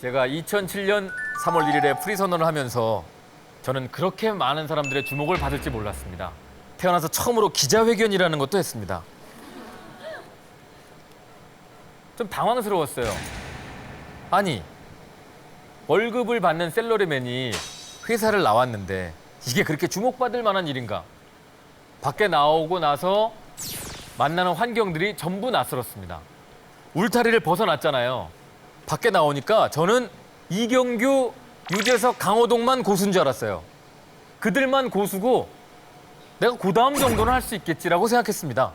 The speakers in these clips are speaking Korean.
제가 2007년 3월 1일에 프리 선언을 하면서 저는 그렇게 많은 사람들의 주목을 받을지 몰랐습니다. 태어나서 처음으로 기자회견이라는 것도 했습니다. 좀 당황스러웠어요. 아니, 월급을 받는 샐러리맨이 회사를 나왔는데 이게 그렇게 주목받을 만한 일인가? 밖에 나오고 나서 만나는 환경들이 전부 낯설었습니다. 울타리를 벗어났잖아요. 밖에 나오니까 저는 이경규, 유재석, 강호동만 고수인 줄 알았어요. 그들만 고수고 내가 그 다음 정도는 할 수 있겠지라고 생각했습니다.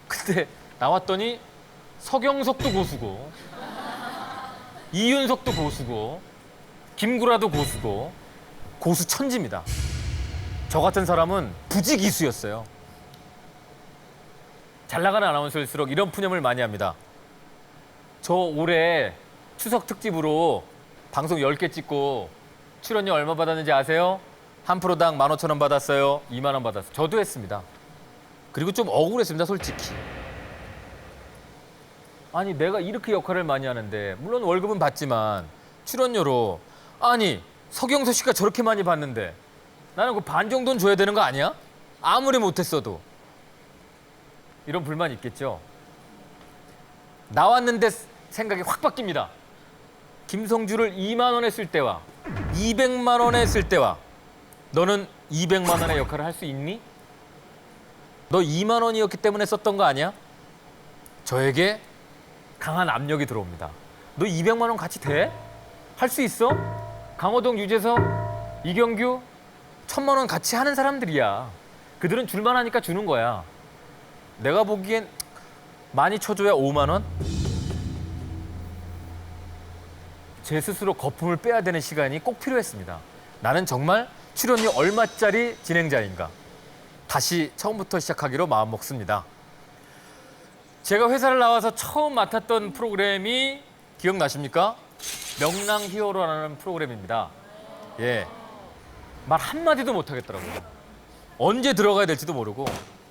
근데 나왔더니 서경석도 고수고 이윤석도 고수고 김구라도 고수고 고수 천지입니다. 저 같은 사람은 부지기수였어요. 잘 나가는 아나운서일수록 이런 푸념을 많이 합니다. 저 올해 추석 특집으로 방송 10개 찍고 출연료 얼마 받았는지 아세요? 한 프로당 15,000원 받았어요. 2만 원 받았어요. 저도 했습니다. 그리고 좀 억울했습니다, 솔직히. 아니, 내가 이렇게 역할을 많이 하는데 물론 월급은 받지만 출연료로 아니, 서경석 씨가 저렇게 많이 받는데 나는 그 반 정도는 줘야 되는 거 아니야? 아무리 못했어도. 이런 불만이 있겠죠. 나왔는데 생각이 확 바뀝니다. 김성주를 2만 원에 쓸 때와 200만 원에 쓸 때와 너는 200만 원의 역할을 할 수 있니? 너 2만 원이었기 때문에 썼던 거 아니야? 저에게 강한 압력이 들어옵니다. 너 200만 원 같이 돼? 할 수 있어? 강호동, 유재석, 이경규 1,000만 원 같이 하는 사람들이야. 그들은 줄만 하니까 주는 거야. 내가 보기엔 많이 쳐줘야 5만 원? 제 스스로 거품을 빼야 되는 시간이 꼭 필요했습니다. 나는 정말 출연료 얼마짜리 진행자인가? 다시 처음부터 시작하기로 마음먹습니다. 제가 회사를 나와서 처음 맡았던 프로그램이 기억나십니까? 명랑 히어로라는 프로그램입니다. 예, 말 한마디도 못하겠더라고요. 언제 들어가야 될지도 모르고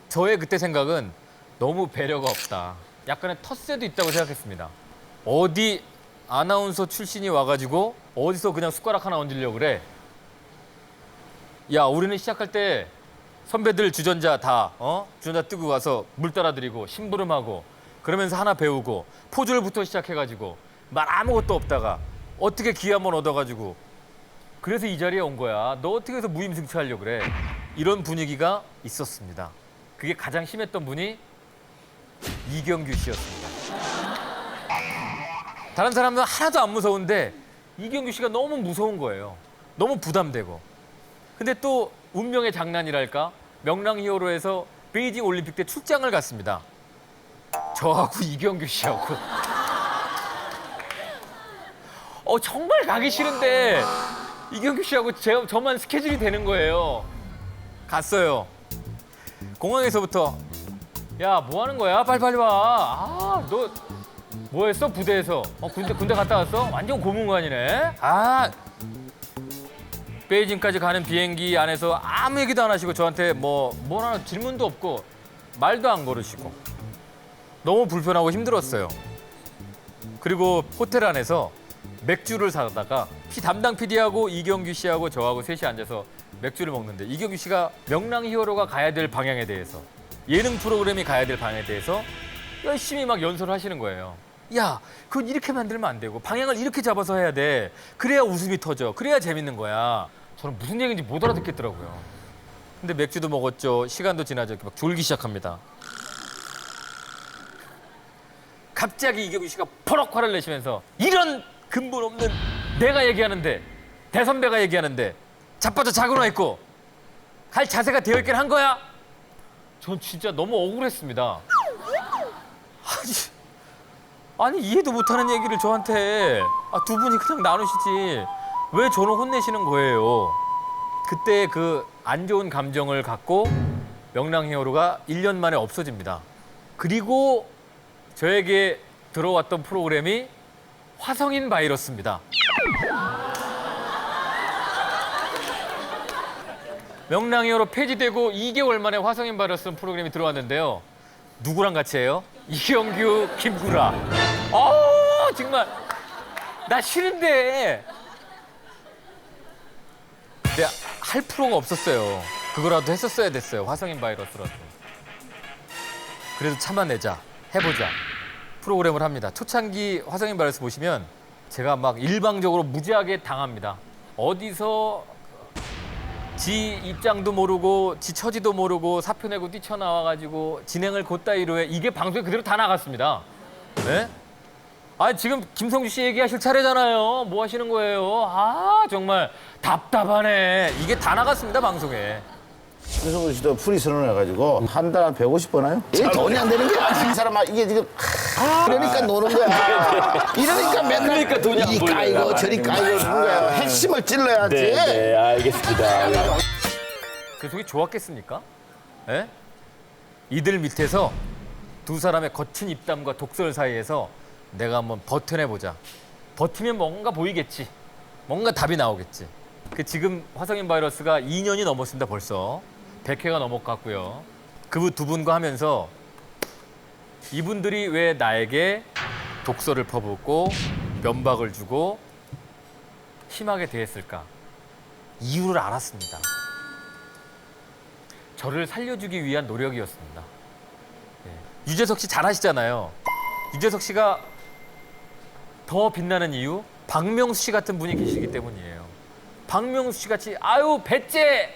저의 그때 생각은 너무 배려가 없다. 약간의 텃세도 있다고 생각했습니다. 어디 아나운서 출신이 와가지고 어디서 그냥 숟가락 하나 얹으려고 그래. 야, 우리는 시작할 때 선배들 주전자 다 주전자 뜨고 가서 물 따라드리고 심부름하고 그러면서 하나 배우고 포졸부터 시작해가지고 말 아무것도 없다가 어떻게 기회 한번 얻어가지고 그래서 이 자리에 온 거야. 너 어떻게 해서 무임승차하려고 그래. 이런 분위기가 있었습니다. 그게 가장 심했던 분이 이경규 씨였습니다. 다른 사람들은 하나도 안 무서운데 이경규 씨가 너무 무서운 거예요. 너무 부담되고. 근데 또 운명의 장난이랄까? 명랑 히어로에서 베이징 올림픽 때 출장을 갔습니다. 저하고 이경규 씨하고. 정말 가기 싫은데 이경규 씨하고 저만 스케줄이 되는 거예요. 갔어요. 공항에서부터 야, 뭐 하는 거야? 빨리빨리 와. 너 뭐 했어? 부대에서. 군대 갔다 왔어? 완전 고문관이네. 베이징까지 가는 비행기 안에서 아무 얘기도 안 하시고 저한테 뭐라는 질문도 없고 말도 안 걸으시고 너무 불편하고 힘들었어요. 그리고 호텔 안에서 맥주를 사다가 담당 PD하고 이경규 씨하고 저하고 셋이 앉아서 맥주를 먹는데 이경규 씨가 명랑 히어로가 가야 될 방향에 대해서 예능 프로그램이 가야 될 방향에 대해서 열심히 막 연설을 하시는 거예요. 야, 그건 이렇게 만들면 안 되고 방향을 이렇게 잡아서 해야 돼. 그래야 웃음이 터져. 그래야 재밌는 거야. 저는 무슨 얘기인지 못 알아듣겠더라고요. 근데 맥주도 먹었죠. 시간도 지나죠. 막 졸기 시작합니다. 갑자기 이경규 씨가 퍼럭 화를 내시면서 이런 근본 없는 내가 얘기하는데 대선배가 얘기하는데 자빠져 자고나 있고 갈 자세가 되어 있긴 한 거야? 전 진짜 너무 억울했습니다. 아니 이해도 못하는 얘기를 저한테 두 분이 그냥 나누시지 왜 저는 혼내시는 거예요. 그때 그 안 좋은 감정을 갖고 명랑 히어로가 1년 만에 없어집니다. 그리고 저에게 들어왔던 프로그램이 화성인 바이러스입니다. 명랑 히어로 폐지되고 2개월 만에 화성인 바이러스 프로그램이 들어왔는데요. 누구랑 같이 해요? 이경규, 김구라. 정말 나 싫은데. 근데 할 프로가 없었어요. 그거라도 했었어야 됐어요. 화성인 바이러스라도. 그래도 참아내자. 해보자. 프로그램을 합니다. 초창기 화성인 바이러스 보시면 제가 막 일방적으로 무지하게 당합니다. 어디서 지 입장도 모르고 지 처지도 모르고 사표 내고 뛰쳐나와가지고 진행을 곧다이로 해. 이게 방송에 그대로 다 나갔습니다. 네? 아 지금 김성주 씨 얘기하실 차례잖아요. 뭐 하시는 거예요? 아 정말 답답하네. 이게 다 나갔습니다 방송에. 최성훈 씨도 프리 선언해가지고 한 달 한 150번 하요? 이게 돈이 안 되는 게 아니야. 이 사람아 이게 지금 이러니까 노는 거야. 이러니까 맨날 그러니까 돈이 안 이 벌려요. 까이고 저리 까이고 그런 거야. 핵심을 찔러야지. 네, 알겠습니다. 그 속이 좋았겠습니까? 예? 이들 밑에서 두 사람의 거친 입담과 독설 사이에서 내가 한번 버텨내보자. 버티면 뭔가 보이겠지. 뭔가 답이 나오겠지. 그 지금 화성인 바이러스가 2년이 넘었습니다 벌써. 100회가 넘어갔고요. 그 두 분과 하면서 이분들이 왜 나에게 독설을 퍼붓고 면박을 주고 심하게 대했을까? 이유를 알았습니다. 저를 살려주기 위한 노력이었습니다. 예. 유재석 씨 잘 아시잖아요. 유재석 씨가 더 빛나는 이유? 박명수 씨 같은 분이 계시기 때문이에요. 박명수 씨 같이 아유 배째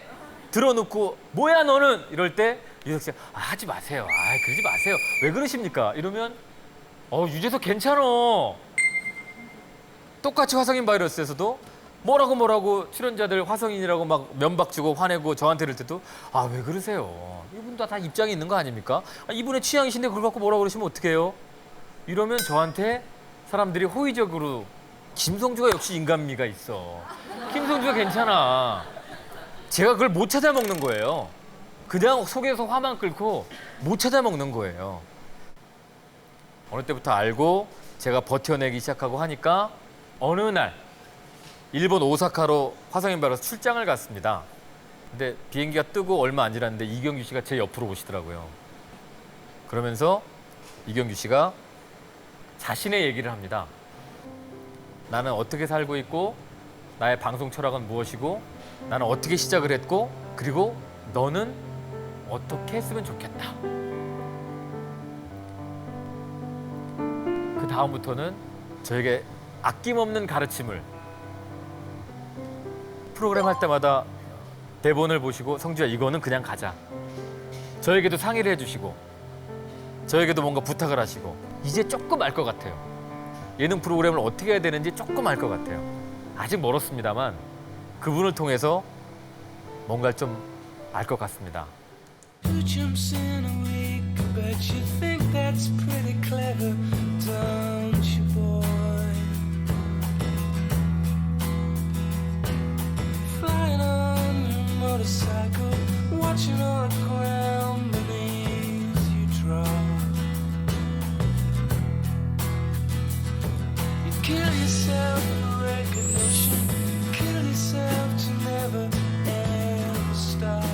들어놓고 뭐야 너는 이럴 때 유재석 씨가 하지 마세요. 그러지 마세요. 왜 그러십니까? 이러면 유재석 괜찮어. 똑같이 화성인 바이러스에서도 뭐라고 출연자들 화성인이라고 막 면박 주고 화내고 저한테 이럴 때도 왜 그러세요? 이분도 다 입장이 있는 거 아닙니까? 이분의 취향이신데 그걸 갖고 뭐라고 그러시면 어떡해요? 이러면 저한테 사람들이 호의적으로 김성주가 역시 인간미가 있어. 김성주가 괜찮아. 제가 그걸 못 찾아 먹는 거예요. 그냥 속에서 화만 끓고 못 찾아 먹는 거예요. 어느 때부터 알고 제가 버텨내기 시작하고 하니까 어느 날 일본 오사카로 화성인 바이러스 출장을 갔습니다. 근데 비행기가 뜨고 얼마 안 지났는데 이경규 씨가 제 옆으로 오시더라고요. 그러면서 이경규 씨가 자신의 얘기를 합니다. 나는 어떻게 살고 있고 나의 방송 철학은 무엇이고 나는 어떻게 시작을 했고 그리고 너는 어떻게 했으면 좋겠다. 그 다음부터는 저에게 아낌없는 가르침을 프로그램 할 때마다 대본을 보시고 성주야 이거는 그냥 가자. 저에게도 상의를 해주시고 저에게도 뭔가 부탁을 하시고 이제 조금 알 것 같아요. 예능 프로그램을 어떻게 해야 되는지 조금 알 것 같아요. 아직 멀었습니다만 그분을 통해서 뭔가를 좀 알 것 같습니다. Two jumps in a week, but you think that's pretty clever, don't you, boy? Flying on your motorcycle, watching all the ground beneath you drop. You kill yourself for recognition, kill yourself to never ever stop.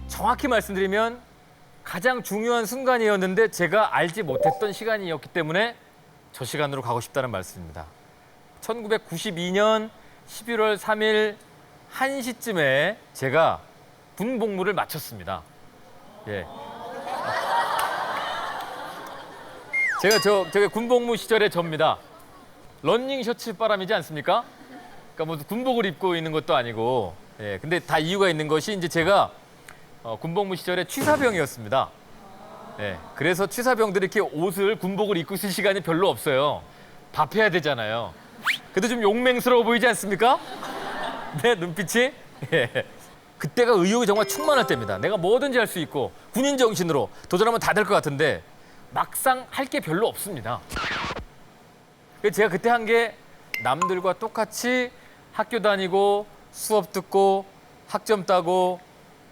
정확히 말씀드리면 가장 중요한 순간이었는데 제가 알지 못했던 시간이었기 때문에 저 시간으로 가고 싶다는 말씀입니다. 1992년 11월 3일 1시쯤에 제가 군복무를 마쳤습니다. 예. 제가 군복무 시절의 저입니다. 러닝 셔츠 바람이지 않습니까? 그러니까 뭐 군복을 입고 있는 것도 아니고, 예. 근데 다 이유가 있는 것이 이제 제가 군복무 시절에 취사병이었습니다. 예. 그래서 취사병들이 이렇게 옷을 군복을 입고 있을 시간이 별로 없어요. 밥해야 되잖아요. 그래도 좀 용맹스러워 보이지 않습니까? 네, 눈빛이. 예. 그때가 의욕이 정말 충만할 때입니다. 내가 뭐든지 할 수 있고 군인 정신으로 도전하면 다 될 것 같은데 막상 할 게 별로 없습니다. 그래서 제가 그때 한 게 남들과 똑같이 학교 다니고 수업 듣고 학점 따고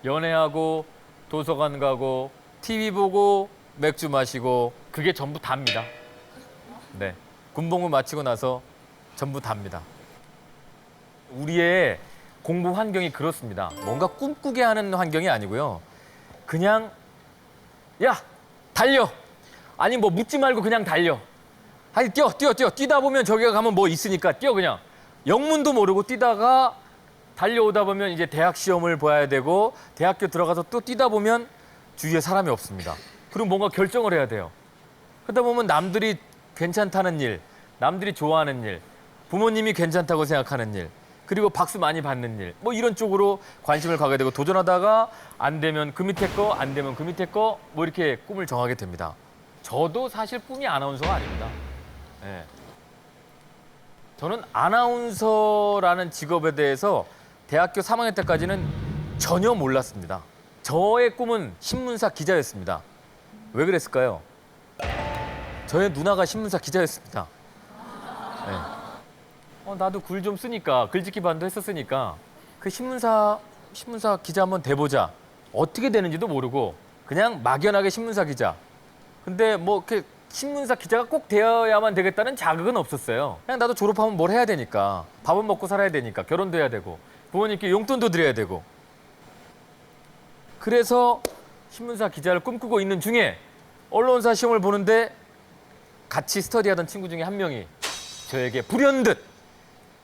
연애하고 도서관 가고 TV 보고 맥주 마시고 그게 전부 답니다. 네, 군복무 마치고 나서 전부 답니다. 우리의 공부 환경이 그렇습니다. 뭔가 꿈꾸게 하는 환경이 아니고요. 그냥 야 달려. 아니 뭐 묻지 말고 그냥 달려. 아니 뛰어. 뛰다 보면 저기 가면 뭐 있으니까 뛰어 그냥. 영문도 모르고 뛰다가 달려오다 보면 이제 대학 시험을 봐야 되고 대학교 들어가서 또 뛰다 보면 주위에 사람이 없습니다. 그리고 뭔가 결정을 해야 돼요. 그러다 보면 남들이 괜찮다는 일, 남들이 좋아하는 일, 부모님이 괜찮다고 생각하는 일, 그리고 박수 많이 받는 일, 뭐 이런 쪽으로 관심을 가게 되고 도전하다가 안 되면 그 밑에 거, 안 되면 그 밑에 거, 뭐 이렇게 꿈을 정하게 됩니다. 저도 사실 꿈이 아나운서가 아닙니다. 예. 저는 아나운서라는 직업에 대해서 대학교 3학년 때까지는 전혀 몰랐습니다. 저의 꿈은 신문사 기자였습니다. 왜 그랬을까요? 저의 누나가 신문사 기자였습니다. 네. 나도 글 좀 쓰니까 글짓기 반도 했었으니까 그 신문사 기자 한번 돼보자. 어떻게 되는지도 모르고 그냥 막연하게 신문사 기자. 근데 뭐 이렇게 신문사 기자가 꼭 되어야만 되겠다는 자극은 없었어요. 그냥 나도 졸업하면 뭘 해야 되니까 밥은 먹고 살아야 되니까 결혼도 해야 되고 부모님께 용돈도 드려야 되고 그래서 신문사 기자를 꿈꾸고 있는 중에 언론사 시험을 보는데 같이 스터디하던 친구 중에 한 명이 저에게 불현듯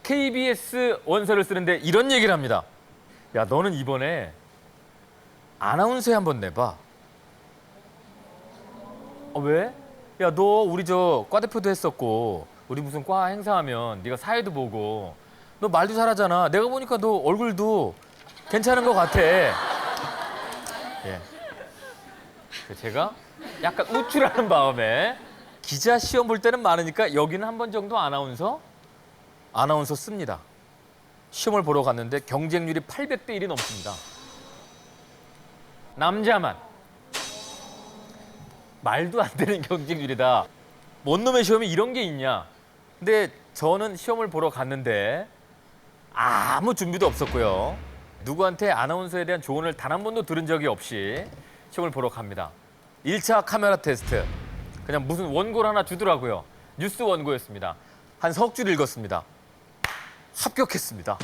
KBS 원서를 쓰는데 이런 얘기를 합니다. 야, 너는 이번에 아나운서에 한번 내봐. 왜? 야, 너 우리 저 과대표도 했었고 우리 무슨 과 행사하면 네가 사회도 보고 너 말도 잘하잖아. 내가 보니까 너 얼굴도 괜찮은 것 같아. 예. 제가 약간 우쭐하는 마음에 기자 시험 볼 때는 많으니까 여기는 한 번 정도 아나운서 씁니다. 시험을 보러 갔는데 경쟁률이 800대 1이 넘습니다. 남자만. 말도 안 되는 경쟁률이다. 뭔 놈의 시험이 이런 게 있냐. 근데 저는 시험을 보러 갔는데 아무 준비도 없었고요. 누구한테 아나운서에 대한 조언을 단 한 번도 들은 적이 없이 시험을 보러 갑니다. 1차 카메라 테스트. 그냥 무슨 원고를 하나 주더라고요. 뉴스 원고였습니다. 한 석 줄 읽었습니다. 합격했습니다.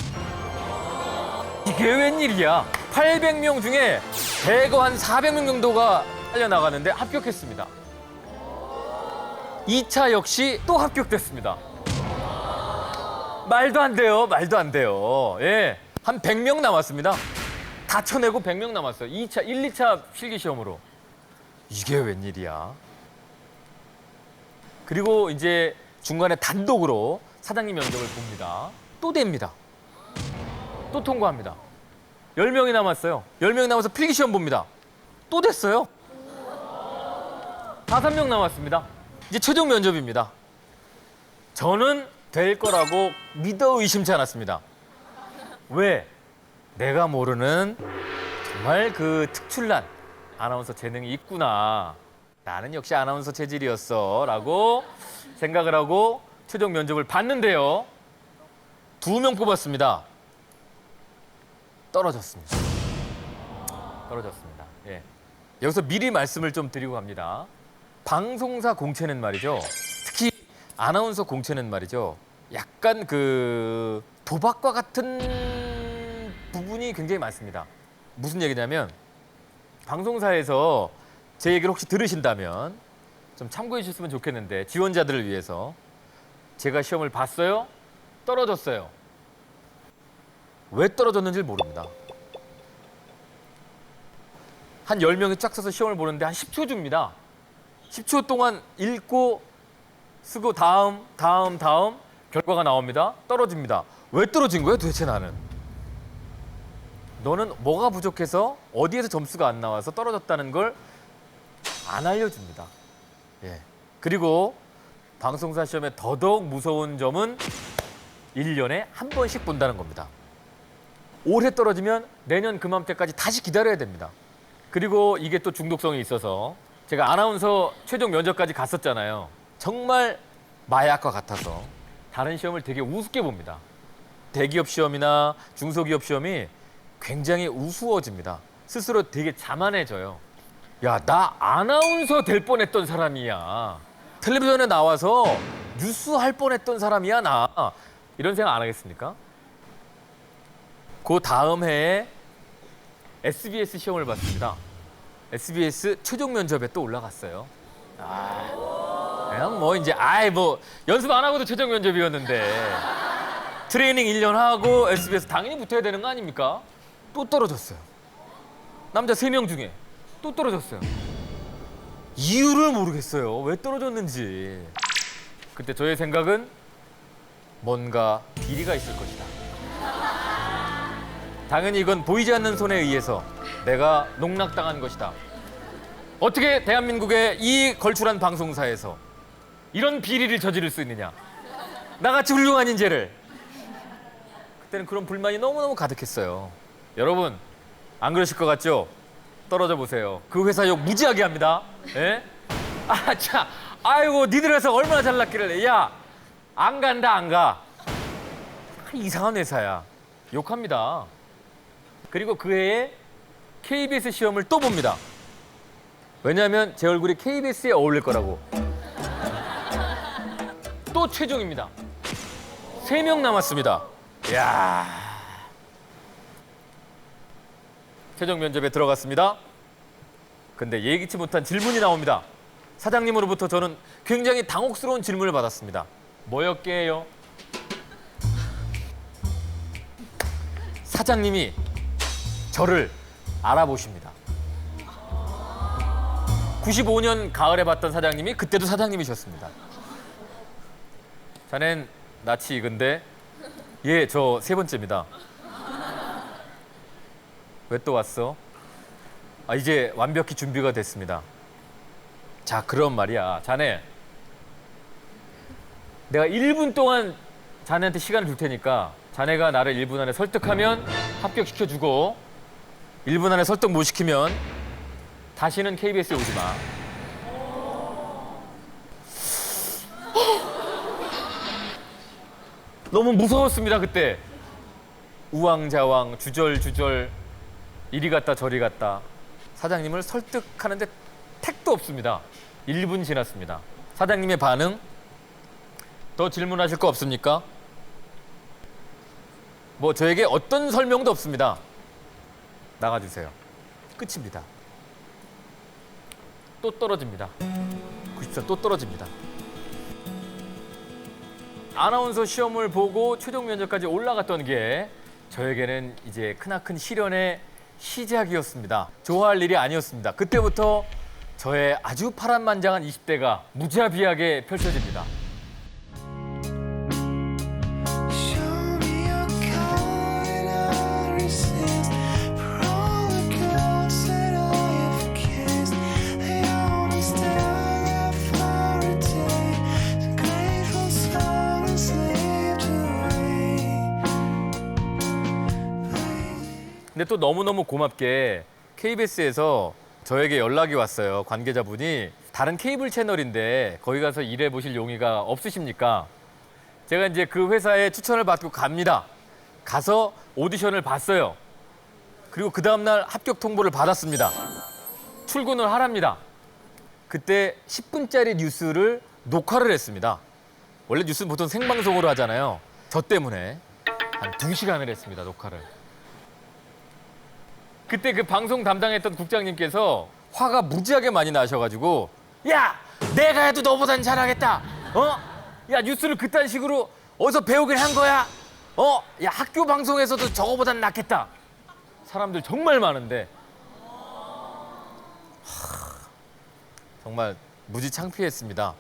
이게 웬일이야. 800명 중에 대거 한 400명 정도가 딸려나가는데 합격했습니다. 2차 역시 또 합격됐습니다. 말도 안 돼요. 예. 한 100명 남았습니다. 다 쳐내고 100명 남았어요. 2차, 1, 2차 필기시험으로. 이게 웬일이야. 그리고 이제 중간에 단독으로 사장님 면접을 봅니다. 또 됩니다. 또 통과합니다. 10명이 남았어요. 10명이 남아서 필기시험 봅니다. 또 됐어요. 5명 남았습니다. 이제 최종 면접입니다. 저는 될 거라고 믿어 의심치 않았습니다. 왜? 내가 모르는 정말 그 특출난 아나운서 재능이 있구나. 나는 역시 아나운서 체질이었어 라고 생각을 하고 최종 면접을 봤는데요. 2명 뽑았습니다. 떨어졌습니다. 예. 여기서 미리 말씀을 좀 드리고 갑니다. 방송사 공채는 말이죠. 특히 아나운서 공채는 말이죠. 약간 그 도박과 같은 부분이 굉장히 많습니다. 무슨 얘기냐면 방송사에서 제 얘기를 혹시 들으신다면 좀 참고해 주셨으면 좋겠는데 지원자들을 위해서 제가 시험을 봤어요. 떨어졌어요. 왜 떨어졌는지 모릅니다. 한 10명이 쫙 서서 시험을 보는데 한 10초 줍니다. 10초 동안 읽고 쓰고 다음 결과가 나옵니다. 떨어집니다. 왜 떨어진 거야 도대체 나는? 너는 뭐가 부족해서 어디에서 점수가 안 나와서 떨어졌다는 걸 안 알려줍니다. 예. 그리고 방송사 시험의 더더욱 무서운 점은 1년에 한 번씩 본다는 겁니다. 올해 떨어지면 내년 그맘때까지 다시 기다려야 됩니다. 그리고 이게 또 중독성이 있어서 제가 아나운서 최종 면접까지 갔었잖아요. 정말 마약과 같아서 다른 시험을 되게 우습게 봅니다. 대기업 시험이나 중소기업 시험이 굉장히 우스워집니다. 스스로 되게 자만해져요. 야, 나 아나운서 될 뻔했던 사람이야. 텔레비전에 나와서 뉴스 할 뻔했던 사람이야, 나. 이런 생각 안 하겠습니까? 그 다음 해에 SBS 시험을 봤습니다. SBS 최종 면접에 또 올라갔어요. 그냥 뭐 이제 뭐 연습 안 하고도 최종 면접이었는데 트레이닝 1년 하고 SBS 당연히 붙어야 되는 거 아닙니까? 또 떨어졌어요. 남자 3명 중에 또 떨어졌어요. 이유를 모르겠어요. 왜 떨어졌는지. 그때 저의 생각은 뭔가 비리가 있을 것이다. 당연히 이건 보이지 않는 손에 의해서 내가 농락당한 것이다. 어떻게 대한민국의 이 걸출한 방송사에서 이런 비리를 저지를 수 있느냐. 나같이 훌륭한 인재를. 그때는 그런 불만이 너무너무 가득했어요. 여러분 안 그러실 것 같죠? 떨어져 보세요. 그 회사 욕 무지하게 합니다. 예? 아이고 니들 회사 얼마나 잘났길래. 야, 안 간다 안 가. 이상한 회사야. 욕합니다. 그리고 그 해에 KBS 시험을 또 봅니다. 왜냐하면 제 얼굴이 KBS에 어울릴 거라고. 또 최종입니다. 3명 남았습니다. 이야. 최종 면접에 들어갔습니다. 근데 예기치 못한 질문이 나옵니다. 사장님으로부터 저는 굉장히 당혹스러운 질문을 받았습니다. 뭐였게요? 사장님이 저를 알아보십니다. 95년 가을에 봤던 사장님이 그때도 사장님이셨습니다. 자넨 낯이 익은데 예, 저 3번째입니다. 왜 또 왔어? 이제 완벽히 준비가 됐습니다. 자, 그럼 말이야. 자네, 내가 1분 동안 자네한테 시간을 줄 테니까 자네가 나를 1분 안에 설득하면 합격시켜주고 1분 안에 설득 못 시키면 다시는 KBS에 오지 마. 너무 무서웠습니다, 그때. 우왕좌왕, 주절주절, 이리 갔다 저리 갔다. 사장님을 설득하는데 택도 없습니다. 1분 지났습니다. 사장님의 반응? 더 질문하실 거 없습니까? 뭐 저에게 어떤 설명도 없습니다. 나가주세요. 끝입니다. 또 떨어집니다. 94 또 떨어집니다. 아나운서 시험을 보고 최종 면접까지 올라갔던 게 저에게는 이제 크나큰 시련의 시작이었습니다. 좋아할 일이 아니었습니다. 그때부터 저의 아주 파란만장한 20대가 무자비하게 펼쳐집니다. Show me your color and I'll resist. For all the girls that I have kissed, they only stare there for a day. The grateful song is slipped away. 근데 또 너무너무 고맙게 KBS에서 저에게 연락이 왔어요. 관계자분이 다른 케이블 채널인데 거기 가서 일해 보실 용의가 없으십니까? 제가 이제 그 회사에 추천을 받고 갑니다. 가서 오디션을 봤어요. 그리고 그 다음날 합격 통보를 받았습니다. 출근을 하랍니다. 그때 10분짜리 뉴스를 녹화를 했습니다. 원래 뉴스는 보통 생방송으로 하잖아요. 저 때문에 한 2시간을 했습니다, 녹화를. 그때 그 방송 담당했던 국장님께서 화가 무지하게 많이 나셔가지고 야! 내가 해도 너보단 잘하겠다! 야, 뉴스를 그딴 식으로 어디서 배우긴 한 거야? 야, 학교 방송에서도 저거보단 낫겠다! 사람들 정말 많은데 정말 무지 창피했습니다.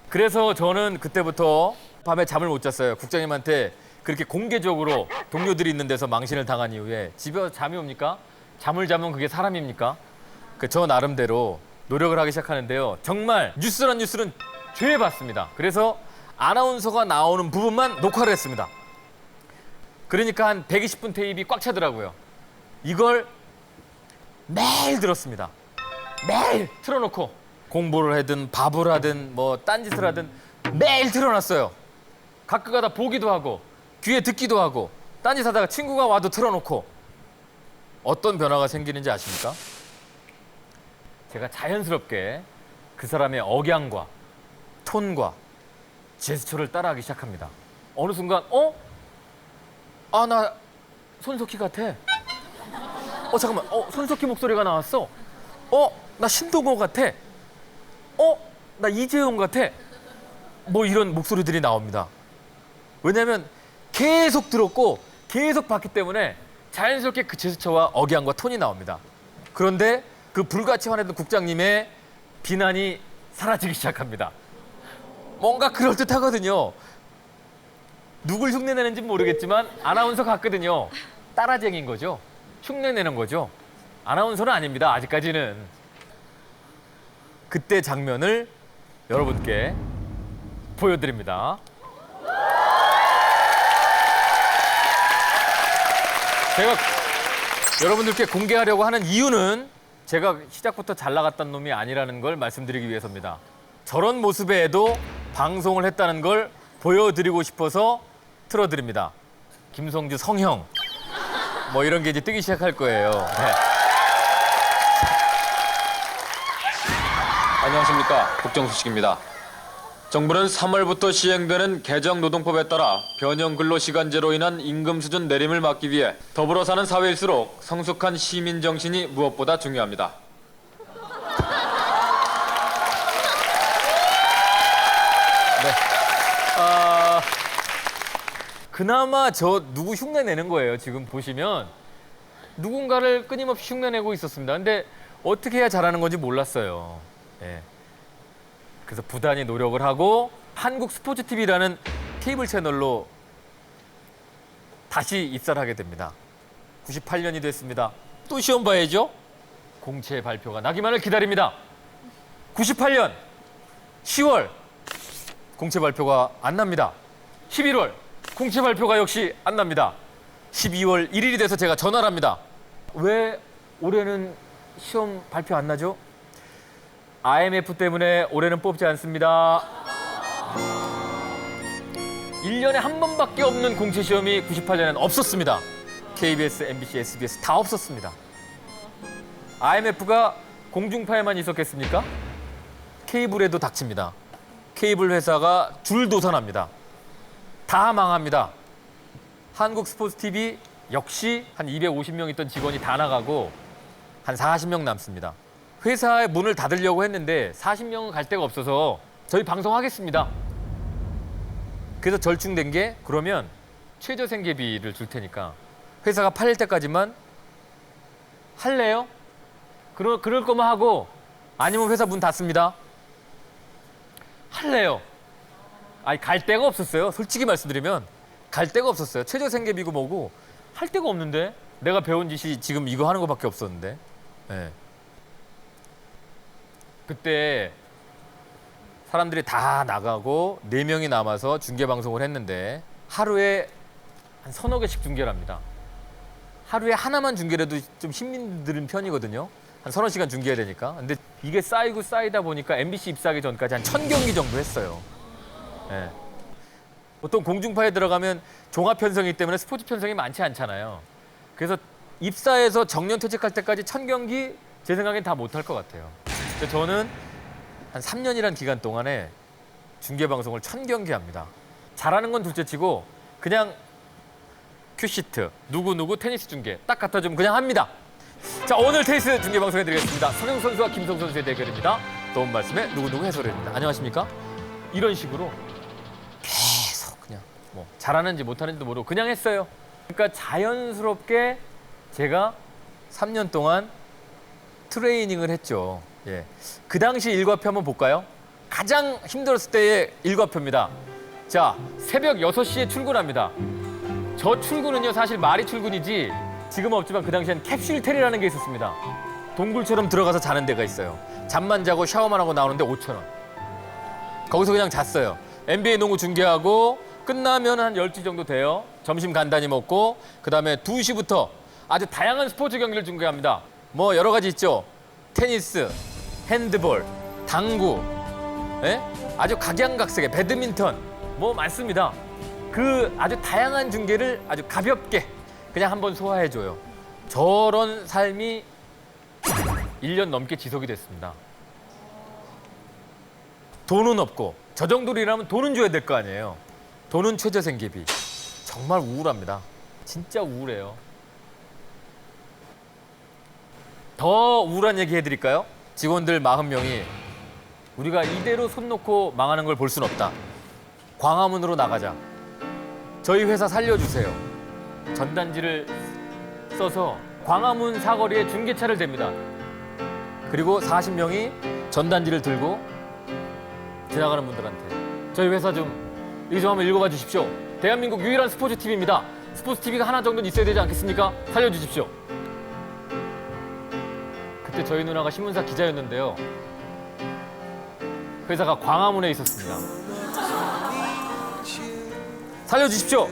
그래서 저는 그때부터 밤에 잠을 못 잤어요. 국장님한테 그렇게 공개적으로 동료들이 있는 데서 망신을 당한 이후에 집에 와서 잠이 옵니까? 잠을 자면 그게 사람입니까? 저 나름대로 노력을 하기 시작하는데요. 정말 뉴스란 뉴스는 죄봤습니다. 그래서 아나운서가 나오는 부분만 녹화를 했습니다. 그러니까 한 120분 테이프가 꽉 차더라고요. 이걸 매일 들었습니다. 매일 틀어놓고 공부를 하든 밥을 하든 뭐 딴짓을 하든 매일 틀어놨어요. 가끔가다 보기도 하고 귀에 듣기도 하고 딴짓하다가 친구가 와도 틀어놓고. 어떤 변화가 생기는지 아십니까? 제가 자연스럽게 그 사람의 억양과 톤과 제스처를 따라하기 시작합니다. 어느 순간 아, 나 손석희 같아. 잠깐만. 손석희 목소리가 나왔어. 나 신동호 같아. 나 이재용 같아. 뭐 이런 목소리들이 나옵니다. 왜냐하면 계속 들었고 계속 봤기 때문에 자연스럽게 그 제스처와 억양과 톤이 나옵니다. 그런데 그 불같이 화내던 국장님의 비난이 사라지기 시작합니다. 뭔가 그럴듯하거든요. 누굴 흉내내는지 모르겠지만 아나운서 같거든요. 따라쟁인 거죠. 흉내내는 거죠. 아나운서는 아닙니다. 아직까지는. 그때 장면을 여러분께 보여드립니다. 제가 여러분들께 공개하려고 하는 이유는 제가 시작부터 잘 나갔던 놈이 아니라는 걸 말씀드리기 위해서입니다. 저런 모습에도 방송을 했다는 걸 보여드리고 싶어서 틀어드립니다. 김성주 성형 뭐 이런 게 이제 뜨기 시작할 거예요. 네. 안녕하십니까. 국정소식입니다. 정부는 3월부터 시행되는 개정노동법에 따라 변형 근로시간제로 인한 임금 수준 내림을 막기 위해 더불어 사는 사회일수록 성숙한 시민 정신이 무엇보다 중요합니다. 그나마 저 누구 흉내 내는 거예요. 지금 보시면 누군가를 끊임없이 흉내내고 있었습니다. 근데 어떻게 해야 잘하는 건지 몰랐어요. 예. 그래서 부단히 노력을 하고 한국 스포츠 TV라는 케이블 채널로 다시 입사를 하게 됩니다. 98년이 됐습니다. 또 시험 봐야죠. 공채 발표가 나기만을 기다립니다. 98년 10월 공채 발표가 안 납니다. 11월 공채 발표가 역시 안 납니다. 12월 1일이 돼서 제가 전화를 합니다. 왜 올해는 시험 발표 안 나죠? IMF 때문에 올해는 뽑지 않습니다. 1년에 한 번밖에 없는 공채 시험이 98년에는 없었습니다. KBS, MBC, SBS 다 없었습니다. IMF가 공중파에만 있었겠습니까? 케이블에도 닥칩니다. 케이블 회사가 줄도산합니다. 다 망합니다. 한국 스포츠 TV 역시 한 250명 있던 직원이 다 나가고 한 40명 남습니다. 회사의 문을 닫으려고 했는데 40명은 갈 데가 없어서 저희 방송하겠습니다. 그래서 절충된 게 그러면 최저생계비를 줄 테니까 회사가 팔릴 때까지만 할래요? 그럴 거면 하고 아니면 회사 문 닫습니다. 할래요? 아니 갈 데가 없었어요. 솔직히 말씀드리면 갈 데가 없었어요. 최저생계비고 뭐고 할 데가 없는데 내가 배운 짓이 지금 이거 하는 거밖에 없었는데. 네. 그때 사람들이 다 나가고 4명이 남아서 중계방송을 했는데 하루에 한 서너 개씩 중계를 합니다. 하루에 하나만 중계를 해도 좀 힘든 편이거든요. 한 서너 시간 중계해야 되니까. 근데 이게 쌓이고 쌓이다 보니까 MBC 입사하기 전까지 한 1000경기 정도 했어요. 네. 보통 공중파에 들어가면 종합 편성이기 때문에 스포츠 편성이 많지 않잖아요. 그래서 입사해서 정년 퇴직할 때까지 1000경기 제 생각엔 다 못할 것 같아요. 근데 저는 한 3년이란 기간 동안에 중계방송을 1000경기 합니다. 잘하는 건 둘째치고 그냥 큐시트, 누구누구 테니스 중계 딱 갖다 주면 그냥 합니다. 자, 오늘 테니스 중계방송 해드리겠습니다. 손흥민 선수와 김성 선수의 대결입니다. 도움 말씀에 누구누구 해설입니다. 안녕하십니까? 이런 식으로 계속 그냥 뭐 잘하는지 못하는지도 모르고 그냥 했어요. 그러니까 자연스럽게 제가 3년 동안 트레이닝을 했죠. 예. 그 당시 일과표 한번 볼까요? 가장 힘들었을 때의 일과표입니다. 자, 새벽 6시에 출근합니다. 저 출근은요, 사실 말이 출근이지 지금은 없지만 그 당시엔 캡슐텔이라는 게 있었습니다. 동굴처럼 들어가서 자는 데가 있어요. 잠만 자고 샤워만 하고 나오는데 5,000원. 거기서 그냥 잤어요. NBA 농구 중계하고 끝나면 한 10시 정도 돼요. 점심 간단히 먹고 그다음에 2시부터 아주 다양한 스포츠 경기를 중계합니다. 뭐 여러 가지 있죠. 테니스, 핸드볼, 당구, 예? 아주 각양각색의 배드민턴 뭐 많습니다. 그 아주 다양한 중계를 아주 가볍게 그냥 한번 소화해줘요. 저런 삶이 1년 넘게 지속이 됐습니다. 돈은 없고 저 정도로 일하면 돈은 줘야 될 거 아니에요. 돈은 최저생계비. 정말 우울합니다. 진짜 우울해요. 더 우울한 얘기 해드릴까요? 직원들 40명이 우리가 이대로 손 놓고 망하는 걸 볼 순 없다. 광화문으로 나가자. 저희 회사 살려주세요. 전단지를 써서 광화문 사거리에 중계차를 댑니다. 그리고 40명이 전단지를 들고 지나가는 분들한테 저희 회사 좀 이거 좀 한번 읽어봐 주십시오. 대한민국 유일한 스포츠 TV입니다. 스포츠 TV가 하나 정도는 있어야 되지 않겠습니까? 살려주십시오. 그때 저희 누나가 신문사 기자였는데요. 회사가 광화문에 있었습니다. 살려주십시오.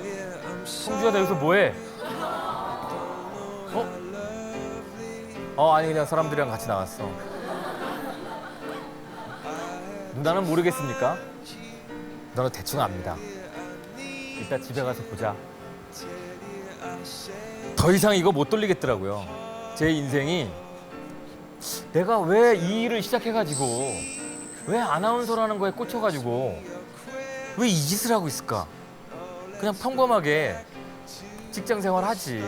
성주야, 너 여기서 뭐해? 아니 그냥 사람들이랑 같이 나왔어. 누나는 모르겠습니까? 너는 대충 압니다. 이따 집에 가서 보자. 더 이상 이거 못 돌리겠더라고요. 제 인생이 내가 왜 이 일을 시작해가지고 왜 아나운서라는 거에 꽂혀가지고 왜 이 짓을 하고 있을까? 그냥 평범하게 직장 생활 하지.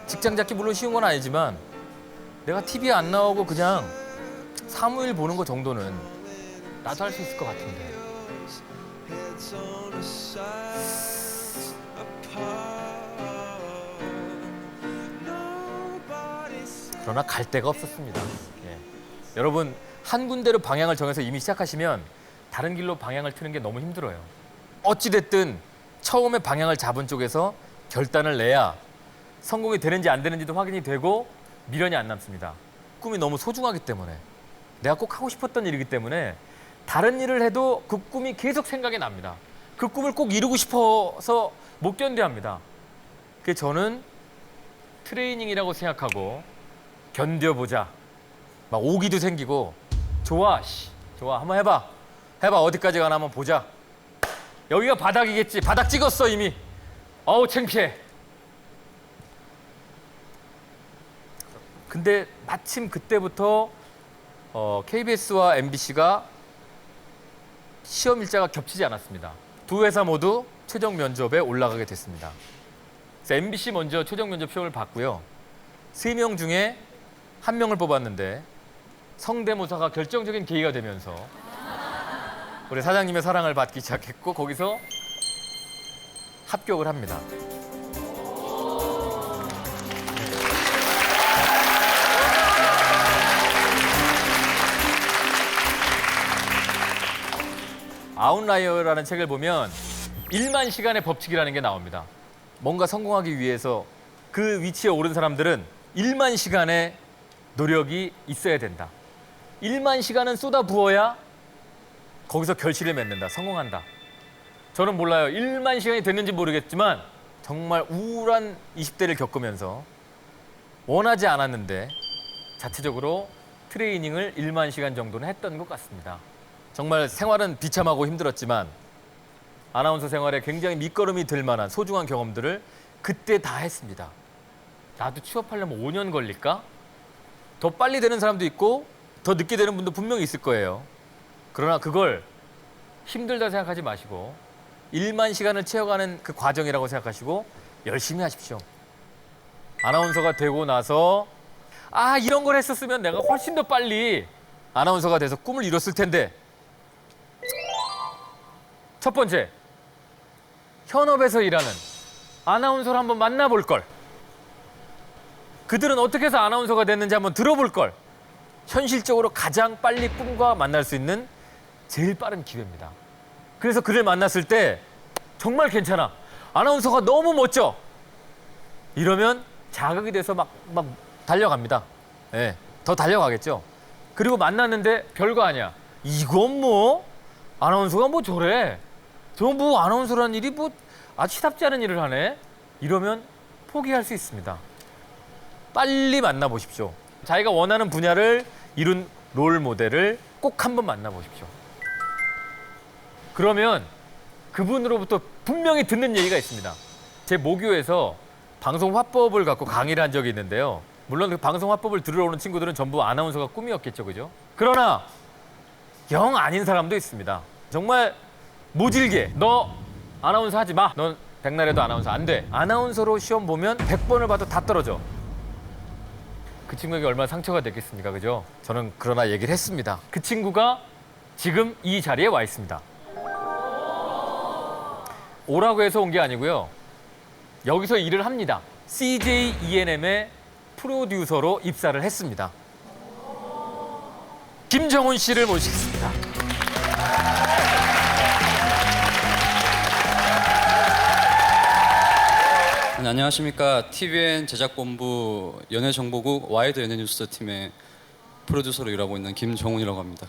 직장 잡기 물론 쉬운 건 아니지만 내가 TV에 안 나오고 그냥 사무일 보는 거 정도는 나도 할 수 있을 것 같은데. 그러나 갈 데가 없었습니다. 예. 여러분, 한 군데로 방향을 정해서 이미 시작하시면 다른 길로 방향을 트는 게 너무 힘들어요. 어찌됐든 처음에 방향을 잡은 쪽에서 결단을 내야 성공이 되는지 안 되는지도 확인이 되고 미련이 안 남습니다. 꿈이 너무 소중하기 때문에, 내가 꼭 하고 싶었던 일이기 때문에 다른 일을 해도 그 꿈이 계속 생각이 납니다. 그 꿈을 꼭 이루고 싶어서 못 견뎌합니다. 그게 저는 트레이닝이라고 생각하고 견뎌보자. 막 오기도 생기고 좋아, 좋아, 한번 해봐. 어디까지 가나 한번 보자. 여기가 바닥이겠지. 바닥 찍었어 이미. 어우 창피해. 근데 마침 그때부터 KBS와 MBC가 시험 일자가 겹치지 않았습니다. 두 회사 모두 최종 면접에 올라가게 됐습니다. 그래서 MBC 먼저 최종 면접 시험을 봤고요. 3명 중에 1명을 뽑았는데 성대모사가 결정적인 계기가 되면서 우리 사장님의 사랑을 받기 시작했고 거기서 합격을 합니다. 아웃라이어라는 책을 보면 1만 시간의 법칙이라는 게 나옵니다. 뭔가 성공하기 위해서 그 위치에 오른 사람들은 1만 시간의 노력이 있어야 된다. 1만 시간은 쏟아부어야 거기서 결실을 맺는다. 성공한다. 저는 몰라요. 1만 시간이 됐는지 모르겠지만 정말 우울한 20대를 겪으면서 원하지 않았는데 자체적으로 트레이닝을 1만 시간 정도는 했던 것 같습니다. 정말 생활은 비참하고 힘들었지만 아나운서 생활에 굉장히 밑거름이 될 만한 소중한 경험들을 그때 다 했습니다. 나도 취업하려면 5년 걸릴까? 더 빨리 되는 사람도 있고 더 늦게 되는 분도 분명히 있을 거예요. 그러나 그걸 힘들다 생각하지 마시고 1만 시간을 채워가는 그 과정이라고 생각하시고 열심히 하십시오. 아나운서가 되고 나서 이런 걸 했었으면 내가 훨씬 더 빨리 아나운서가 돼서 꿈을 이뤘을 텐데. 첫 번째, 현업에서 일하는 아나운서를 한번 만나볼 걸. 그들은 어떻게 해서 아나운서가 됐는지 한번 들어볼 걸. 현실적으로 가장 빨리 꿈과 만날 수 있는 제일 빠른 기회입니다. 그래서 그를 만났을 때 정말 괜찮아. 아나운서가 너무 멋져. 이러면 자극이 돼서 막 달려갑니다. 네, 더 달려가겠죠. 그리고 만났는데 별거 아니야. 이건 뭐 아나운서가 뭐 저래. 저 뭐 아나운서라는 일이 뭐 아주 시답지 않은 일을 하네. 이러면 포기할 수 있습니다. 빨리 만나보십시오. 자기가 원하는 분야를 이룬 롤 모델을 꼭 한번 만나보십시오. 그러면 그분으로부터 분명히 듣는 얘기가 있습니다. 제 모교에서 방송 화법을 갖고 강의를 한 적이 있는데요. 물론 그 방송 화법을 들으러 오는 친구들은 전부 아나운서가 꿈이었겠죠, 그죠? 그러나 영 아닌 사람도 있습니다. 정말 모질게 너 아나운서 하지 마. 넌 백날에도 아나운서 안 돼. 아나운서로 시험 보면 100번을 봐도 다 떨어져. 그 친구에게 얼마나 상처가 됐겠습니까, 그죠? 저는 그러나 얘기를 했습니다. 그 친구가 지금 이 자리에 와 있습니다. 오라고 해서 온 게 아니고요. 여기서 일을 합니다. CJ ENM의 프로듀서로 입사를 했습니다. 김정훈 씨를 모시겠습니다. 네, 안녕하십니까. TVN 제작본부 연예정보국 와이드 연예뉴스 팀의 프로듀서로 일하고 있는 김정훈이라고 합니다.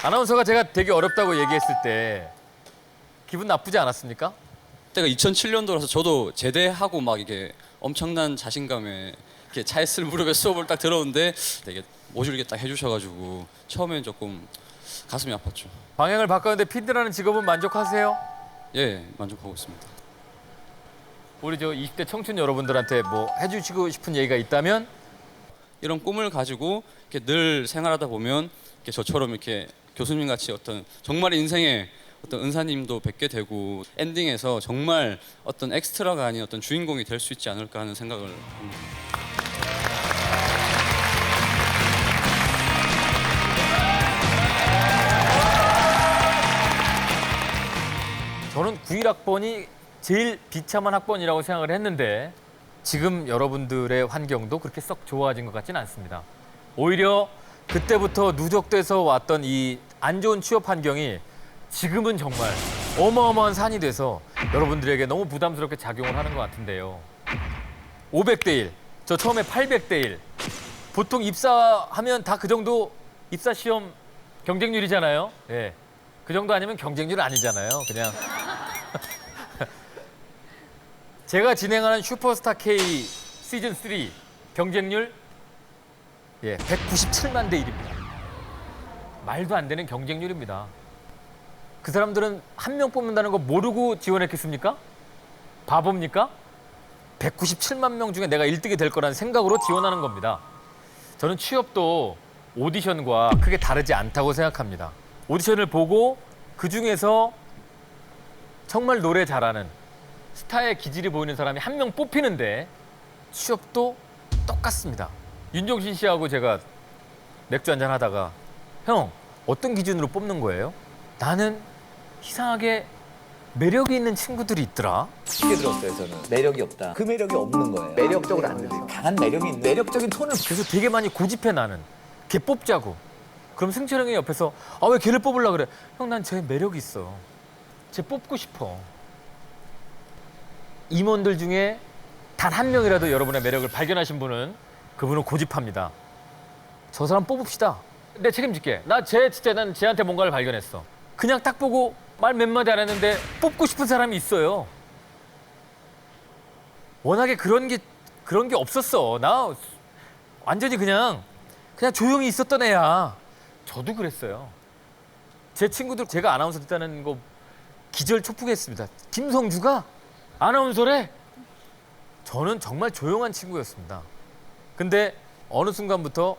아나운서가 제가 되게 어렵다고 얘기했을 때 기분 나쁘지 않았습니까? 그때가 2007년도라서 저도 제대하고 막 이게 엄청난 자신감에 이렇게 차에 쓸 무렵에 수업을 딱 들었는데 되게 모질게 딱 해주셔가지고 처음엔 조금 가슴이 아팠죠. 방향을 바꿨는데 PD라는 직업은 만족하세요? 예, 만족하고 있습니다. 우리 저 20대 청춘 여러분들한테 뭐 해주시고 싶은 얘기가 있다면? 이런 꿈을 가지고 이렇게 늘 생활하다 보면 이렇게 저처럼 이렇게 교수님 같이 어떤 정말 인생의 어떤 은사님도 뵙게 되고 엔딩에서 정말 어떤 엑스트라가 아닌 어떤 주인공이 될 수 있지 않을까 하는 생각을 합니다. 저는 91학번이 제일 비참한 학번이라고 생각을 했는데 지금 여러분들의 환경도 그렇게 썩 좋아진 것 같지는 않습니다. 오히려 그때부터 누적돼서 왔던 이 안 좋은 취업 환경이 지금은 정말 어마어마한 산이 돼서 여러분들에게 너무 부담스럽게 작용을 하는 것 같은데요. 500대 1, 저 처음에 800대 1. 보통 입사하면 다 그 정도 입사 시험 경쟁률이잖아요. 예. 그 정도 아니면 경쟁률 아니잖아요. 그냥. 제가 진행하는 슈퍼스타 K 시즌 3 경쟁률 197만 대 1입니다. 말도 안 되는 경쟁률입니다. 그 사람들은 한 명 뽑는다는 거 모르고 지원했겠습니까? 바보입니까? 197만 명 중에 내가 1등이 될 거라는 생각으로 지원하는 겁니다. 저는 취업도 오디션과 크게 다르지 않다고 생각합니다. 오디션을 보고 그중에서 정말 노래 잘하는 스타의 기질이 보이는 사람이 한 명 뽑히는데 취업도 똑같습니다. 윤종신 씨하고 제가 맥주 한잔 하다가 형, 어떤 기준으로 뽑는 거예요? 나는 이상하게 매력이 있는 친구들이 있더라. 쉽게 들었어요, 저는. 매력이 없다. 그 매력이 없는 거예요. 매력적으로 안 들려요. 강한 매력이 있는 매력적인 톤을 그래서 되게 많이 고집해 나는. 걔 뽑자고. 그럼 승철 형이 옆에서 아, 왜 걔를 뽑으려고 그래? 형, 난 쟤 매력이 있어. 쟤 뽑고 싶어. 임원들 중에 단 한 명이라도 여러분의 매력을 발견하신 분은 그분은 고집합니다. 저 사람 뽑읍시다. 내 책임질게. 난 쟤한테 뭔가를 발견했어. 그냥 딱 보고 말 몇 마디 안 했는데 뽑고 싶은 사람이 있어요. 워낙에 그런 게 없었어. 나 완전히 그냥 조용히 있었던 애야. 저도 그랬어요. 제 친구들 제가 아나운서 됐다는 거 기절 초풍했습니다. 김성주가 아나운서래? 저는 정말 조용한 친구였습니다. 근데 어느 순간부터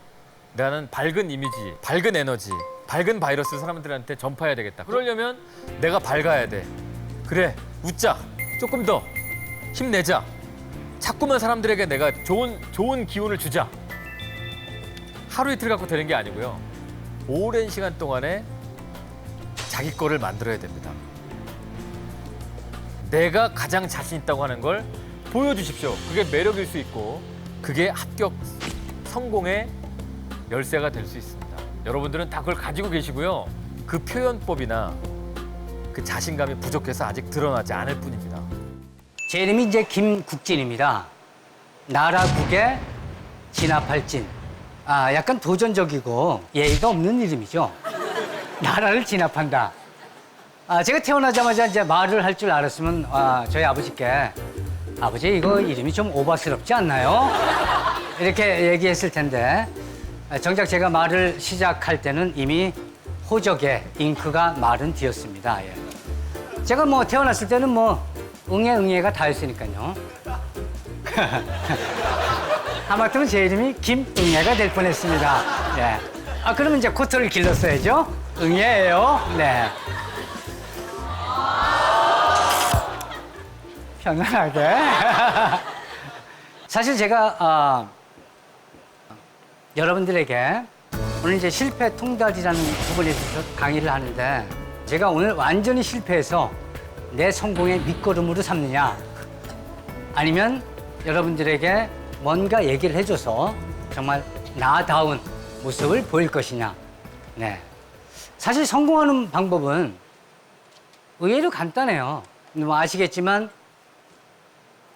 나는 밝은 이미지, 밝은 에너지, 밝은 바이러스를 사람들한테 전파해야 되겠다. 그러려면 내가 밝아야 돼. 그래, 웃자. 조금 더 힘내자. 자꾸만 사람들에게 내가 좋은 기운을 주자. 하루 이틀 갖고 되는 게 아니고요. 오랜 시간 동안에 자기 거를 만들어야 됩니다. 내가 가장 자신 있다고 하는 걸 보여주십시오. 그게 매력일 수 있고 그게 합격 성공의 열쇠가 될 수 있습니다. 여러분들은 다 그걸 가지고 계시고요. 그 표현법이나 그 자신감이 부족해서 아직 드러나지 않을 뿐입니다. 제 이름이 이제 김국진입니다. 나라국의 진압할진. 약간 도전적이고 예의가 없는 이름이죠. 나라를 진압한다. 제가 태어나자마자 이제 말을 할 줄 알았으면 저희 아버지께 아버지 이거 이름이 좀 오바스럽지 않나요? 이렇게 얘기했을 텐데 정작 제가 말을 시작할 때는 이미 호적에 잉크가 마른 뒤였습니다. 예. 제가 뭐 태어났을 때는 뭐 응애가 다였으니까요. 하마터면 제 이름이 김응애가 될 뻔했습니다. 예. 그러면 이제 코트를 길렀어야죠. 응애예요. 네. 편안하게. 사실 제가 여러분들에게 오늘 이제 실패 통달이라는 부분에 대해서 강의를 하는데 제가 오늘 완전히 실패해서 내 성공의 밑거름으로 삼느냐 아니면 여러분들에게 뭔가 얘기를 해줘서 정말 나다운 모습을 보일 것이냐. 네. 사실 성공하는 방법은 의외로 간단해요. 뭐 아시겠지만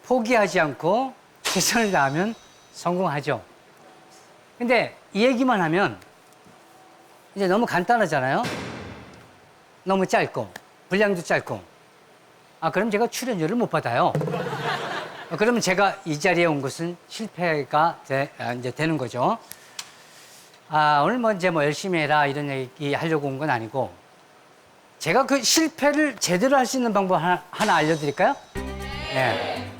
포기하지 않고 최선을 다하면 성공하죠. 근데 이 얘기만 하면 이제 너무 간단하잖아요. 너무 짧고 분량도 짧고. 그럼 제가 출연료를 못 받아요. 그러면 제가 이 자리에 온 것은 실패가 이제 되는 거죠. 오늘 뭐 이제 뭐 열심히 해라 이런 얘기 하려고 온 건 아니고 제가 그 실패를 제대로 할 수 있는 방법 하나 알려드릴까요? 네.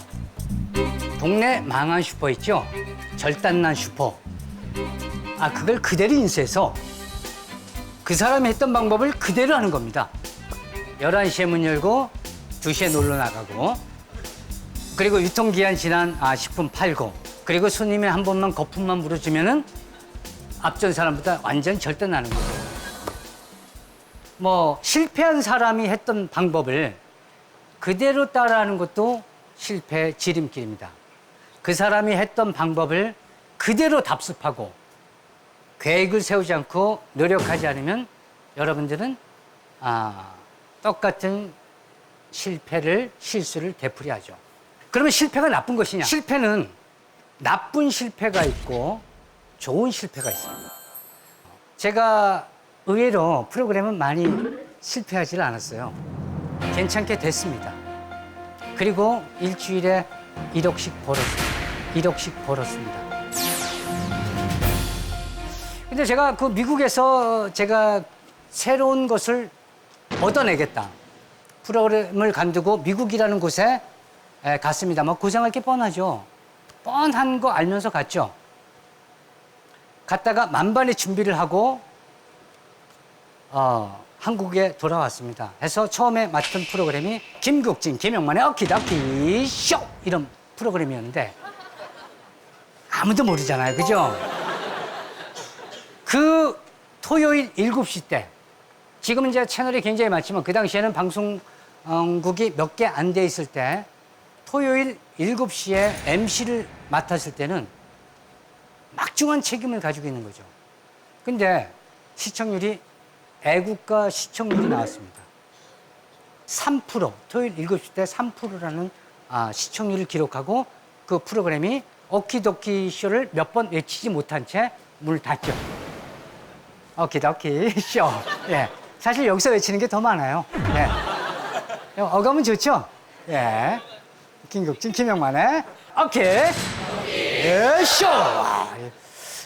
동네 망한 슈퍼 있죠? 절단난 슈퍼. 그걸 그대로 인쇄해서 그 사람이 했던 방법을 그대로 하는 겁니다. 11시에 문 열고 2시에 놀러 나가고 그리고 유통기한 지난 식품 팔고 그리고 손님이 한 번만 거품만 물어주면은 앞전 사람보다 완전 절단나는 거죠. 뭐 실패한 사람이 했던 방법을 그대로 따라하는 것도 실패의 지름길입니다. 그 사람이 했던 방법을 그대로 답습하고 계획을 세우지 않고 노력하지 않으면 여러분들은 똑같은 실수를 되풀이하죠. 그러면 실패가 나쁜 것이냐? 실패는 나쁜 실패가 있고 좋은 실패가 있습니다. 제가 의외로 프로그램은 많이 실패하지 않았어요. 괜찮게 됐습니다. 그리고 일주일에 1억씩 벌었습니다. 근데 제가 그 미국에서 제가 새로운 것을 얻어내겠다. 프로그램을 간두고 미국이라는 곳에 갔습니다. 뭐 고생할 게 뻔하죠. 뻔한 거 알면서 갔죠. 갔다가 만반의 준비를 하고 한국에 돌아왔습니다. 해서 처음에 맡은 프로그램이 김국진, 김영만의 어키더키 쇼 이런 프로그램이었는데 아무도 모르잖아요. 그죠? 그 토요일 7시 때 지금은 이제 채널이 굉장히 많지만 그 당시에는 방송국이 몇 개 안 돼 있을 때 토요일 7시에 MC를 맡았을 때는 막중한 책임을 가지고 있는 거죠. 근데 시청률이 애국가 시청률이 나왔습니다. 3%, 토요일 7시 때 3%라는 시청률을 기록하고 그 프로그램이 오키도키 쇼를 몇 번 외치지 못한 채 문을 닫죠. 오키도키 쇼. 예. 사실 여기서 외치는 게 더 많아요. 예. 어감은 좋죠? 예. 김국진, 김영만의 오케이. 예, 쇼!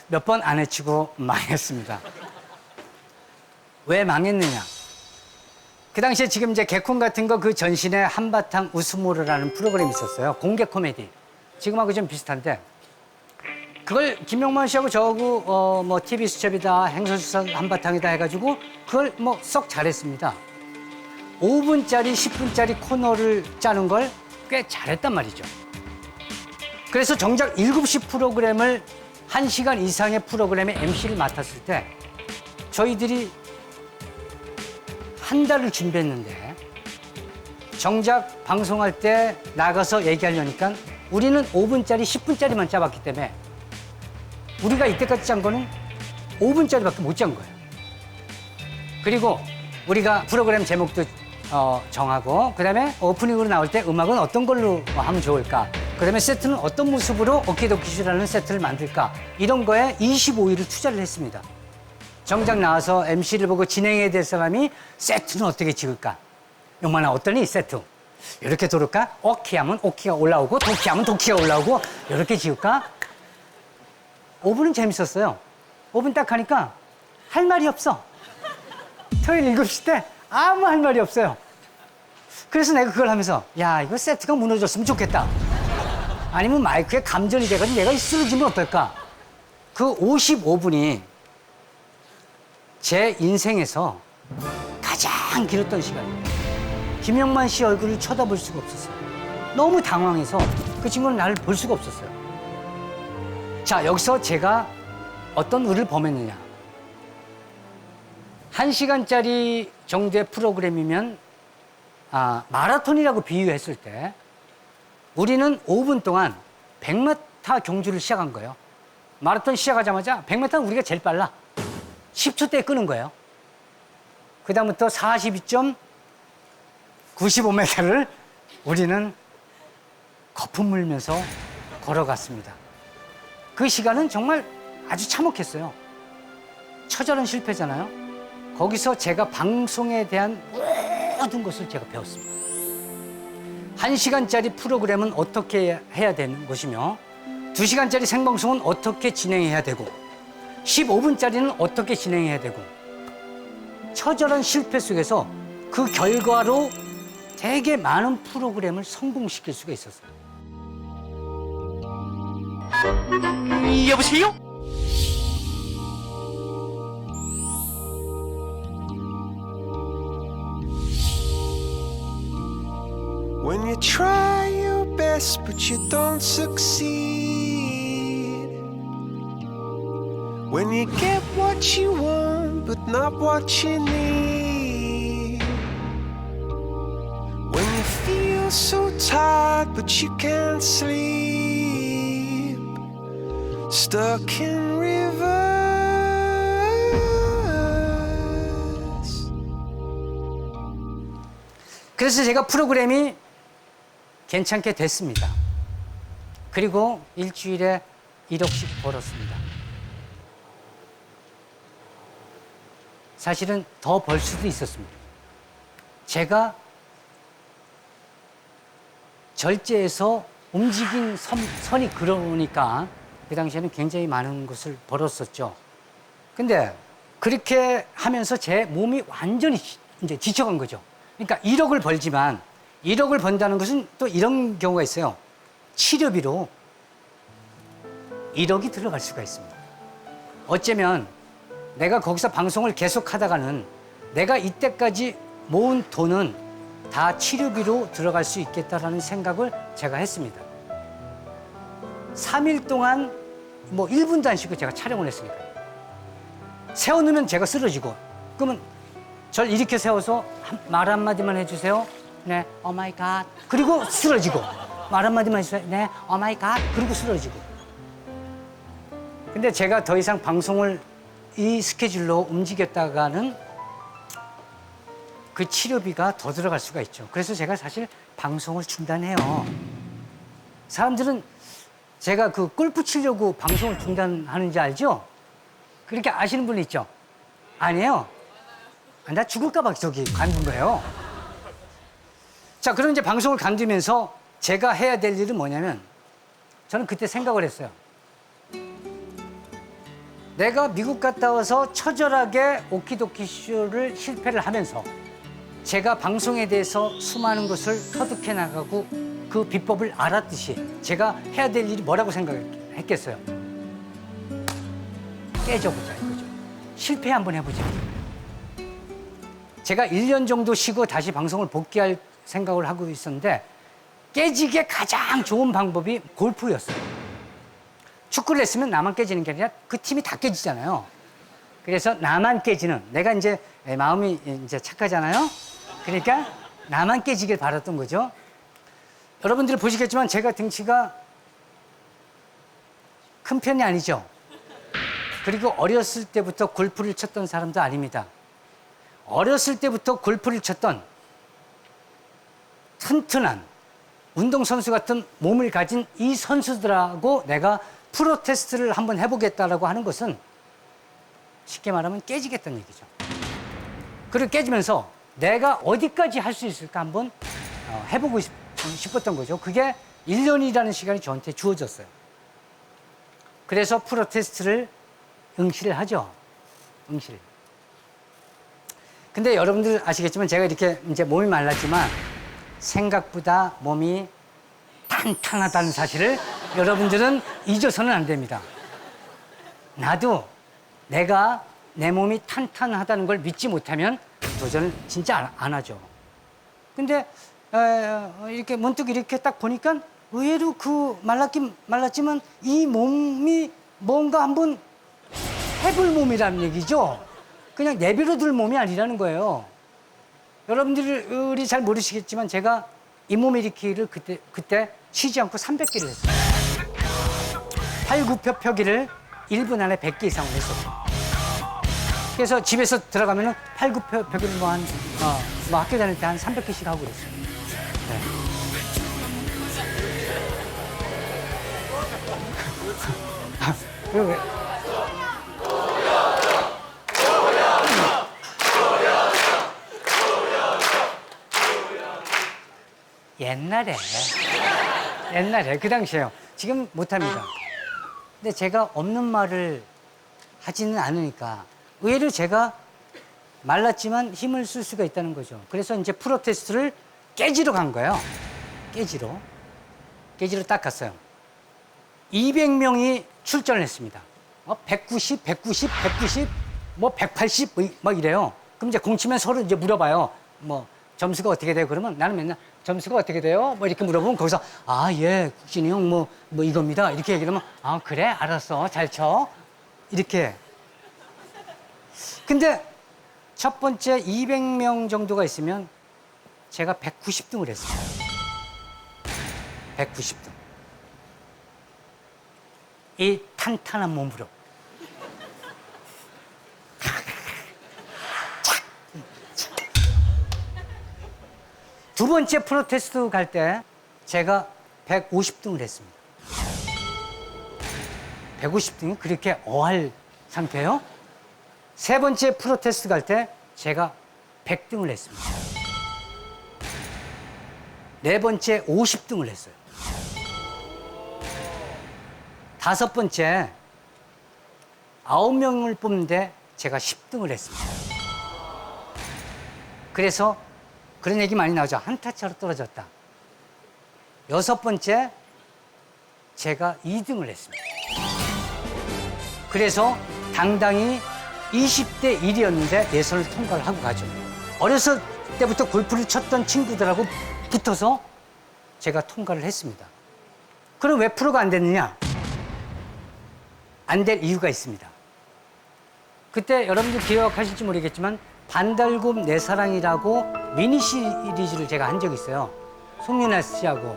몇 번 안 외치고 망했습니다. 왜 망했느냐? 그 당시에 지금 이제 개콘 같은 거 그 전신에 한바탕 웃음으로라는 프로그램이 있었어요. 공개 코미디. 지금하고 좀 비슷한데 그걸 김용만 씨하고 저하고 뭐 TV 수첩이다, 행선수선 한바탕이다 해가지고 그걸 뭐 썩 잘했습니다. 5분짜리, 10분짜리 코너를 짜는 걸 꽤 잘했단 말이죠. 그래서 정작 7시 프로그램을 1시간 이상의 프로그램의 MC를 맡았을 때 저희들이 한 달을 준비했는데 정작 방송할 때 나가서 얘기하려니까 우리는 5분짜리, 10분짜리만 짜봤기 때문에 우리가 이때까지 짠 거는 5분짜리밖에 못 짠 거예요. 그리고 우리가 프로그램 제목도 정하고 그다음에 오프닝으로 나올 때 음악은 어떤 걸로 하면 좋을까, 그다음에 세트는 어떤 모습으로 오키도키쇼라는 세트를 만들까, 이런 거에 25일을 투자를 했습니다. 정작 나와서 MC를 보고 진행해야 될 사람이 세트는 어떻게 찍을까? 요만한 어떠니 세트? 이렇게 돌을까? 오키 하면 오키가 올라오고 도키 하면 도키가 올라오고 이렇게 찍을까? 5분은 재밌었어요. 5분 딱 하니까 할 말이 없어. 토요일 7시 때 아무 할 말이 없어요. 그래서 내가 그걸 하면서 야, 이거 세트가 무너졌으면 좋겠다. 아니면 마이크에 감전이 돼가지고 내가 쓰러지면 어떨까? 그 55분이 제 인생에서 가장 길었던 시간이에요. 김영만 씨 얼굴을 쳐다볼 수가 없었어요. 너무 당황해서 그 친구는 나를 볼 수가 없었어요. 자, 여기서 제가 어떤 의를 범했느냐. 1시간짜리 정도의 프로그램이면 마라톤이라고 비유했을 때 우리는 5분 동안 100m 경주를 시작한 거예요. 마라톤 시작하자마자 100m는 우리가 제일 빨라. 10초대에 끄는 거예요. 그 다음부터 42.95m를 우리는 거품 물면서 걸어갔습니다. 그 시간은 정말 아주 참혹했어요. 처절한 실패잖아요. 거기서 제가 방송에 대한 모든 것을 제가 배웠습니다. 1시간짜리 프로그램은 어떻게 해야 되는 것이며 2시간짜리 생방송은 어떻게 진행해야 되고 15분짜리는 어떻게 진행해야 되고 처절한 실패 속에서 그 결과로 되게 많은 프로그램을 성공시킬 수가 있었어요. 여보세요? When you try your best but you don't succeed, when you get what you want but not what you need, when you feel so tired but you can't sleep, stuck in reverse. 그래서 제가 프로그램이 괜찮게 됐습니다. 그리고 일주일에 1억씩 벌었습니다. 사실은 더 벌 수도 있었습니다. 제가 절제해서 움직인 선이 그러니까 그 당시에는 굉장히 많은 것을 벌었었죠. 근데 그렇게 하면서 제 몸이 완전히 이제 지쳐간 거죠. 그러니까 1억을 벌지만 1억을 번다는 것은 또 이런 경우가 있어요. 치료비로 1억이 들어갈 수가 있습니다. 어쩌면 내가 거기서 방송을 계속 하다가는 내가 이때까지 모은 돈은 다 치료비로 들어갈 수 있겠다라는 생각을 제가 했습니다. 3일 동안 뭐 1분도 안 쉬고 제가 촬영을 했으니까요. 세워놓으면 제가 쓰러지고, 그러면 절 일으켜 세워서 말 한마디만 해주세요. 네, 오 마이 갓. 그리고 쓰러지고. 말 한마디만 해주세요. 네, 오 마이 갓. 그리고 쓰러지고. 근데 제가 더 이상 방송을 이 스케줄로 움직였다가는 그 치료비가 더 들어갈 수가 있죠. 그래서 제가 사실 방송을 중단해요. 사람들은 제가 그 골프 치려고 방송을 중단하는지 알죠? 그렇게 아시는 분 있죠? 아니에요. 나 죽을까봐 저기 관둔 거예요. 자, 그럼 이제 방송을 관두면서 제가 해야 될 일은 뭐냐면, 저는 그때 생각을 했어요. 내가 미국 갔다 와서 처절하게 오키도키 쇼를 실패를 하면서 제가 방송에 대해서 수많은 것을 터득해 나가고 그 비법을 알았듯이 제가 해야 될 일이 뭐라고 생각했겠어요? 깨져보자 이거죠. 실패 한번 해보자. 제가 1년 정도 쉬고 다시 방송을 복귀할 생각을 하고 있었는데 깨지게 가장 좋은 방법이 골프였어요. 축구를 했으면 나만 깨지는 게 아니라 그 팀이 다 깨지잖아요. 그래서 나만 깨지는, 내가 이제 마음이 이제 착하잖아요. 그러니까 나만 깨지길 바랐던 거죠. 여러분들이 보시겠지만 제가 등치가 큰 편이 아니죠. 그리고 어렸을 때부터 골프를 쳤던 사람도 아닙니다. 어렸을 때부터 골프를 쳤던 튼튼한 운동선수 같은 몸을 가진 이 선수들하고 내가 프로 테스트를 한번 해보겠다라고 하는 것은 쉽게 말하면 깨지겠다는 얘기죠. 그리고 깨지면서 내가 어디까지 할 수 있을까 한번 해보고 싶었던 거죠. 그게 1년이라는 시간이 저한테 주어졌어요. 그래서 프로 테스트를 응시를 하죠. 응시를. 근데 여러분들 아시겠지만 제가 이렇게 이제 몸이 말랐지만 생각보다 몸이 탄탄하다는 사실을 여러분들은 잊어서는 안 됩니다. 나도 내가 내 몸이 탄탄하다는 걸 믿지 못하면 도전을 진짜 안 하죠. 근데 이렇게 문득 이렇게 딱 보니까 의외로 그 말랐긴 말랐지만 이 몸이 뭔가 한번 해볼 몸이라는 얘기죠. 그냥 내버려둘 몸이 아니라는 거예요. 여러분들이 잘 모르시겠지만 제가 잇몸 일으키기를 그때 쉬지 않고 300개를 했어요. 팔굽혀펴기를 1분 안에 100개 이상을 했었어요. 그래서 집에서 들어가면은 팔굽혀펴기를 뭐 학교 다닐 때 한 300개씩 하고 그랬어요. 네. 그리고 옛날에 그 당시에요. 지금 못합니다. 근데 제가 없는 말을 하지는 않으니까 의외로 제가 말랐지만 힘을 쓸 수가 있다는 거죠. 그래서 이제 프로테스트를 깨지러 간 거예요. 깨지러 딱 갔어요. 200명이 출전을 했습니다. 190, 190, 190, 뭐 180, 뭐 이래요. 그럼 이제 공치면 서로 이제 물어봐요. 뭐 점수가 어떻게 돼요? 그러면 나는 맨날 점수가 어떻게 돼요? 뭐 이렇게 물어보면 거기서 예, 국진이 형 뭐 이겁니다. 이렇게 얘기하면 그래, 알았어, 잘 쳐. 이렇게. 근데 첫 번째 200명 정도가 있으면 제가 190등을 했어요. 190등. 이 탄탄한 몸으로. 두 번째 프로테스트 갈 때 제가 150등을 했습니다. 150등이 그렇게 어할 상태예요? 세 번째 프로테스트 갈 때 제가 100등을 했습니다. 네 번째 50등을 했어요. 다섯 번째 9명을 뽑는데 제가 10등을 했습니다. 그래서 그런 얘기 많이 나오죠. 한타차로 떨어졌다. 여섯 번째 제가 2등을 했습니다. 그래서 당당히 20대 1이었는데 예선을 통과를 하고 가죠. 어렸을 때부터 골프를 쳤던 친구들하고 붙어서 제가 통과를 했습니다. 그럼 왜 프로가 안 됐느냐? 안 될 이유가 있습니다. 그때 여러분들 기억하실지 모르겠지만 반달곰 내 사랑이라고 미니 시리즈를 제가 한 적이 있어요. 송윤아 씨하고.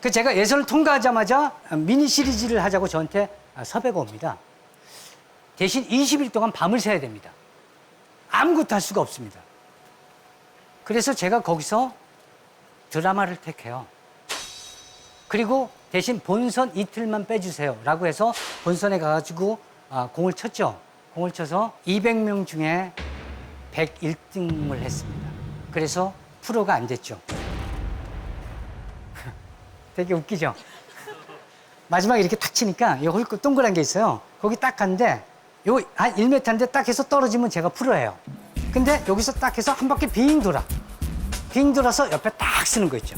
그 제가 예선을 통과하자마자 미니 시리즈를 하자고 저한테 섭외가 옵니다. 대신 20일 동안 밤을 새야 됩니다. 아무것도 할 수가 없습니다. 그래서 제가 거기서 드라마를 택해요. 그리고 대신 본선 이틀만 빼주세요 라고 해서 본선에 가가지고 공을 쳤죠. 공을 쳐서 200명 중에 101등을 했습니다. 그래서 프로가 안 됐죠. 되게 웃기죠? 마지막에 이렇게 탁 치니까 이 홀 동그란 게 있어요. 거기 딱 갔는데 요 한 1m인데 딱 해서 떨어지면 제가 프로예요. 근데 여기서 딱 해서 한 바퀴 빙 돌아. 빙 돌아서 옆에 딱 쓰는 거 있죠.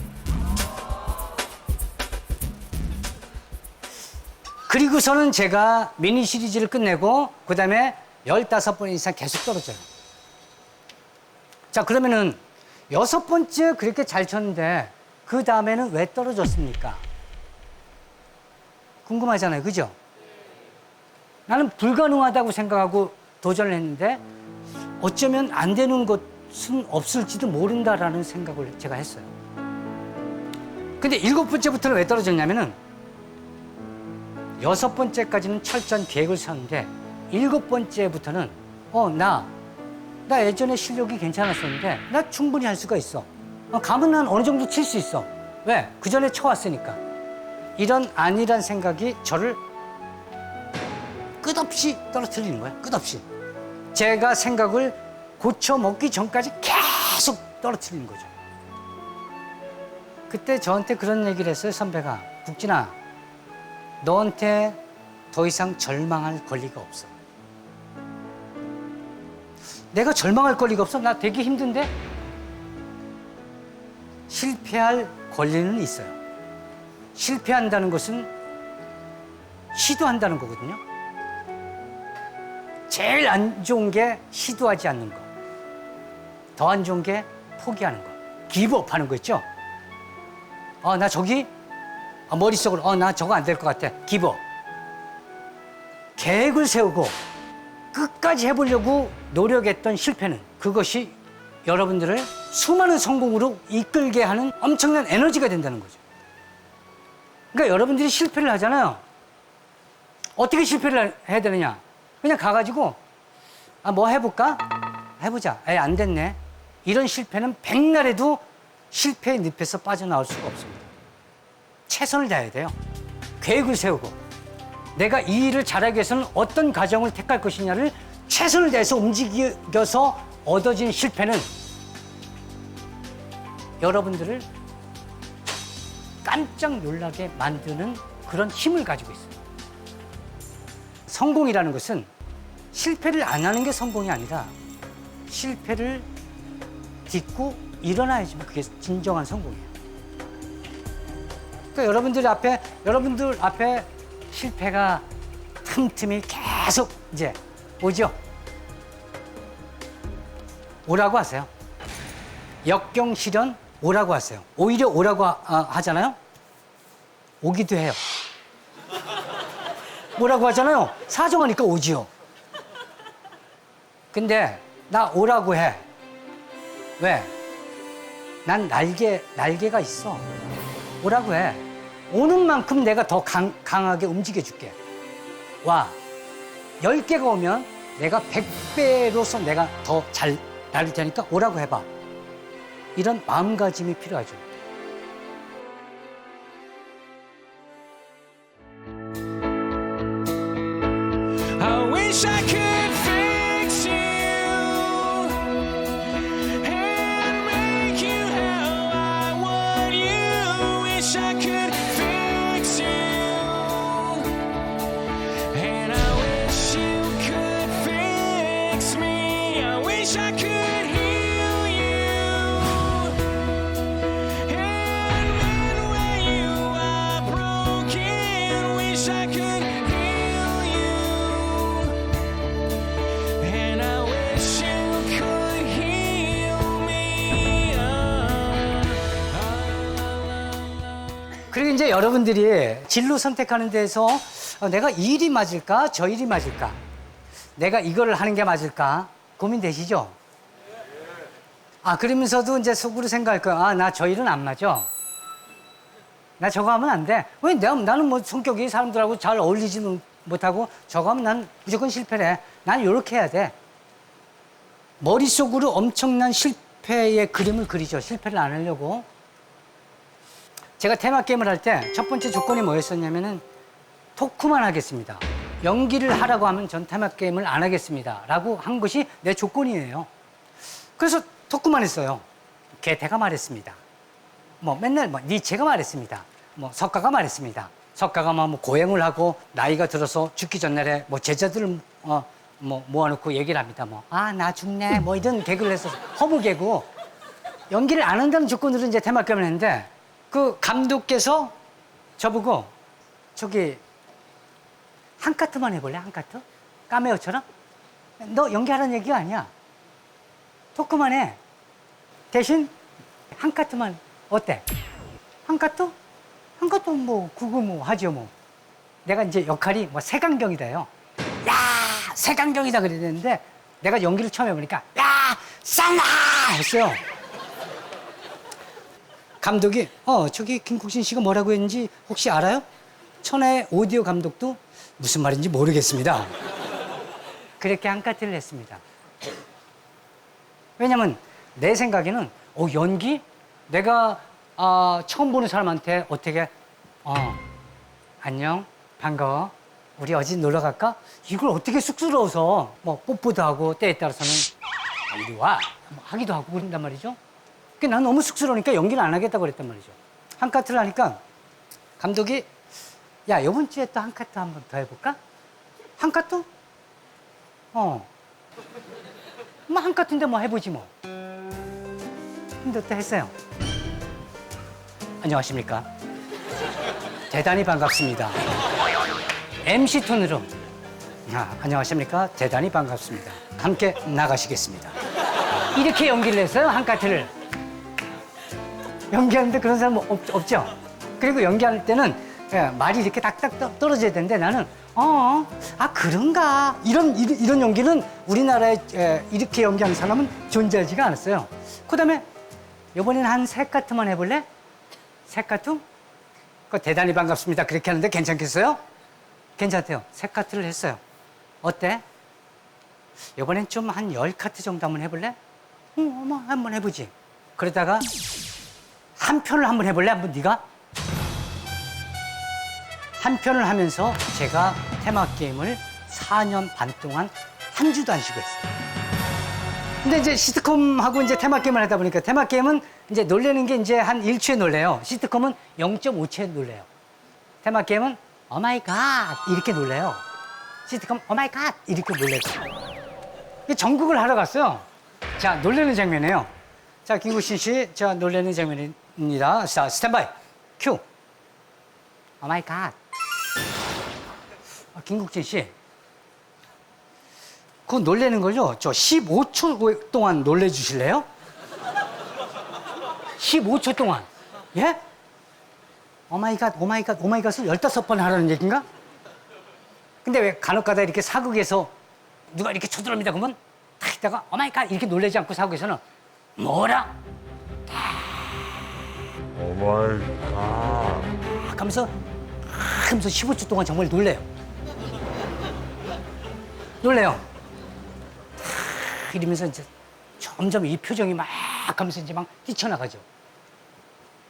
그리고서는 제가 미니 시리즈를 끝내고 그 다음에 15번 이상 계속 떨어져요. 자, 그러면은 6번째 그렇게 잘 쳤는데 그 다음에는 왜 떨어졌습니까? 궁금하잖아요. 그죠? 나는 불가능하다고 생각하고 도전을 했는데 어쩌면 안 되는 것은 없을지도 모른다라는 생각을 제가 했어요. 근데 7번째부터는 왜 떨어졌냐면은 6번째까지는 철저한 계획을 세웠는데 7번째부터는 나 예전에 실력이 괜찮았었는데 나 충분히 할 수가 있어. 가면 난 어느 정도 칠 수 있어. 왜? 그 전에 쳐왔으니까. 이런 안일한 생각이 저를 끝없이 떨어뜨리는 거예요. 끝없이. 제가 생각을 고쳐먹기 전까지 계속 떨어뜨리는 거죠. 그때 저한테 그런 얘기를 했어요. 선배가. 국진아, 너한테 더 이상 절망할 권리가 없어. 내가 절망할 권리가 없어? 나 되게 힘든데? 실패할 권리는 있어요. 실패한다는 것은 시도한다는 거거든요. 제일 안 좋은 게 시도하지 않는 거. 더 안 좋은 게 포기하는 거. 기브업 하는 거 있죠? 나 저기 머릿속으로 나 저거 안 될 것 같아. 기브업. 계획을 세우고 끝까지 해보려고 노력했던 실패는 그것이 여러분들을 수많은 성공으로 이끌게 하는 엄청난 에너지가 된다는 거죠. 그러니까 여러분들이 실패를 하잖아요. 어떻게 실패를 해야 되느냐? 그냥 가가지고 뭐 해볼까? 해보자. 안 됐네. 이런 실패는 백날에도 실패의 늪에서 빠져나올 수가 없습니다. 최선을 다해야 돼요. 계획을 세우고 내가 이 일을 잘하기 위해서는 어떤 과정을 택할 것이냐를 최선을 다해서 움직여서 얻어진 실패는 여러분들을 깜짝 놀라게 만드는 그런 힘을 가지고 있어요. 성공이라는 것은 실패를 안 하는 게 성공이 아니라 실패를 딛고 일어나야지만 그게 진정한 성공이에요. 그러니까 여러분들 앞에 실패가 틈틈이 계속 이제 오죠. 오라고 하세요. 역경 시련 오라고 하세요. 오히려 오라고 하잖아요. 오기도 해요. 오라고 하잖아요. 사정하니까 오지요. 근데 나 오라고 해. 왜? 난 날개가 있어. 오라고 해. 오는 만큼 내가 더 강하게 움직여줄게. 와. 10개가 오면 내가 100배로서 내가 더 잘 날릴 테니까 오라고 해봐. 이런 마음가짐이 필요하죠. I wish I could fix you and make you how I want you. Wish I could fix you and I wish you could fix me. I wish I could heal you and mend where you are broken. Wish I could heal you. And I wish you could heal me. 그리고 이제 여러분들이 진로 선택하는 데서 내가 이 일이 맞을까? 저 일이 맞을까? 내가 이거를 하는 게 맞을까? 고민되시죠? 그러면서도 이제 속으로 생각할 거야. 나 저 일은 안 맞아. 나 저거 하면 안 돼. 왜 나는 뭐 성격이 사람들하고 잘 어울리지는 못하고 저거 하면 난 무조건 실패래. 난 이렇게 해야 돼. 머릿속으로 엄청난 실패의 그림을 그리죠. 실패를 안 하려고. 제가 테마 게임을 할 때 첫 번째 조건이 뭐였었냐면은 토크만 하겠습니다. 연기를 하라고 하면 전 테마 게임을 안 하겠습니다. 라고 한 것이 내 조건이에요. 그래서 토크만 했어요. 개태가 말했습니다. 맨날 니체가 말했습니다. 석가가 말했습니다. 석가가 고행을 하고 나이가 들어서 죽기 전날에 제자들을 모아놓고 얘기를 합니다. 나 죽네. 이런 개그를 해서 허무 개그. 연기를 안 한다는 조건으로 이제 테마 게임을 했는데 그 감독께서 저보고 저기 한 카트만 해볼래? 한 카트? 까메오처럼? 너 연기하라는 얘기가 아니야. 토크만 해. 대신 한 카트만 어때? 한 카트? 한 카트 그거 하죠 내가 이제 역할이 색안경이다요. 야, 색안경이다 그래야 되는데 내가 연기를 처음 해보니까 야, 쌀라! 했어요. 감독이 저기 김국신 씨가 뭐라고 했는지 혹시 알아요? 천하의 오디오 감독도 무슨 말인지 모르겠습니다. 그렇게 한 카트를 했습니다. 왜냐면 내 생각에는 연기? 내가 처음 보는 사람한테 어떻게 안녕 반가워 우리 어디 놀러 갈까? 이걸 어떻게 쑥스러워서 뽀뽀도 하고 때에 따라서는 이리 와 하기도 하고 그런단 말이죠. 난 너무 쑥스러우니까 연기를 안 하겠다고 그랬단 말이죠. 한 카트를 하니까 감독이 야 이번 주에 또 한 카트 한 번 더 해볼까? 한 카트? 한 카트인데 해보지 근데 또 했어요. 안녕하십니까. 대단히 반갑습니다. MC 톤으로 안녕하십니까. 대단히 반갑습니다. 함께 나가시겠습니다. 이렇게 연기를 했어요. 한 카트를. 연기하는데 그런 사람 없죠. 그리고 연기할 때는 말이 이렇게 딱딱 떨어져야 되는데 나는 그런가 이런 연기는 우리나라에 이렇게 연기하는 사람은 존재하지가 않았어요. 그다음에 이번에는 한 세 카트만 해볼래? 세 카트? 그거 대단히 반갑습니다. 그렇게 하는데 괜찮겠어요? 괜찮대요. 세 카트를 했어요. 어때? 이번엔 좀 한 10카트 정도 한번 해볼래? 한번 해보지. 그러다가 한 편을 한번 해볼래? 한번 네가? 한 편을 하면서 제가 테마 게임을 4년 반 동안 한 주도 안 쉬고 했어요. 근데 이제 시트콤하고 이제 테마 게임을 하다 보니까 테마 게임은 이제 놀래는 게 이제 한 1초에 놀래요. 시트콤은 0.5초에 놀래요. 테마 게임은 오 마이 갓 이렇게 놀래요. 시트콤 오 마이 갓 이렇게 놀래고. 전국을 하러 갔어요. 자, 놀래는 장면이에요. 자, 김국신 씨, 자, 놀래는 장면입니다. 자, 스탠바이. 큐. 오 마이 갓. 김국진 씨. 그거 놀래는 걸요. 저 15초 동안 놀래주실래요? 15초 동안. 예? 오 마이 갓, 오 마이 갓, 오 마이 갓을 15번 하라는 얘기인가? 근데 왜 간혹가다 이렇게 사극에서 누가 이렇게 쳐들어옵니다. 그러면 탁 있다가 오 마이 갓 이렇게 놀라지 않고 사극에서는 뭐라? 오 마이 갓. 하면서 15초 동안 정말 놀래요. 놀래요. 이러면서 이제 점점 이 표정이 막 하면서 이제 막 뛰쳐나가죠.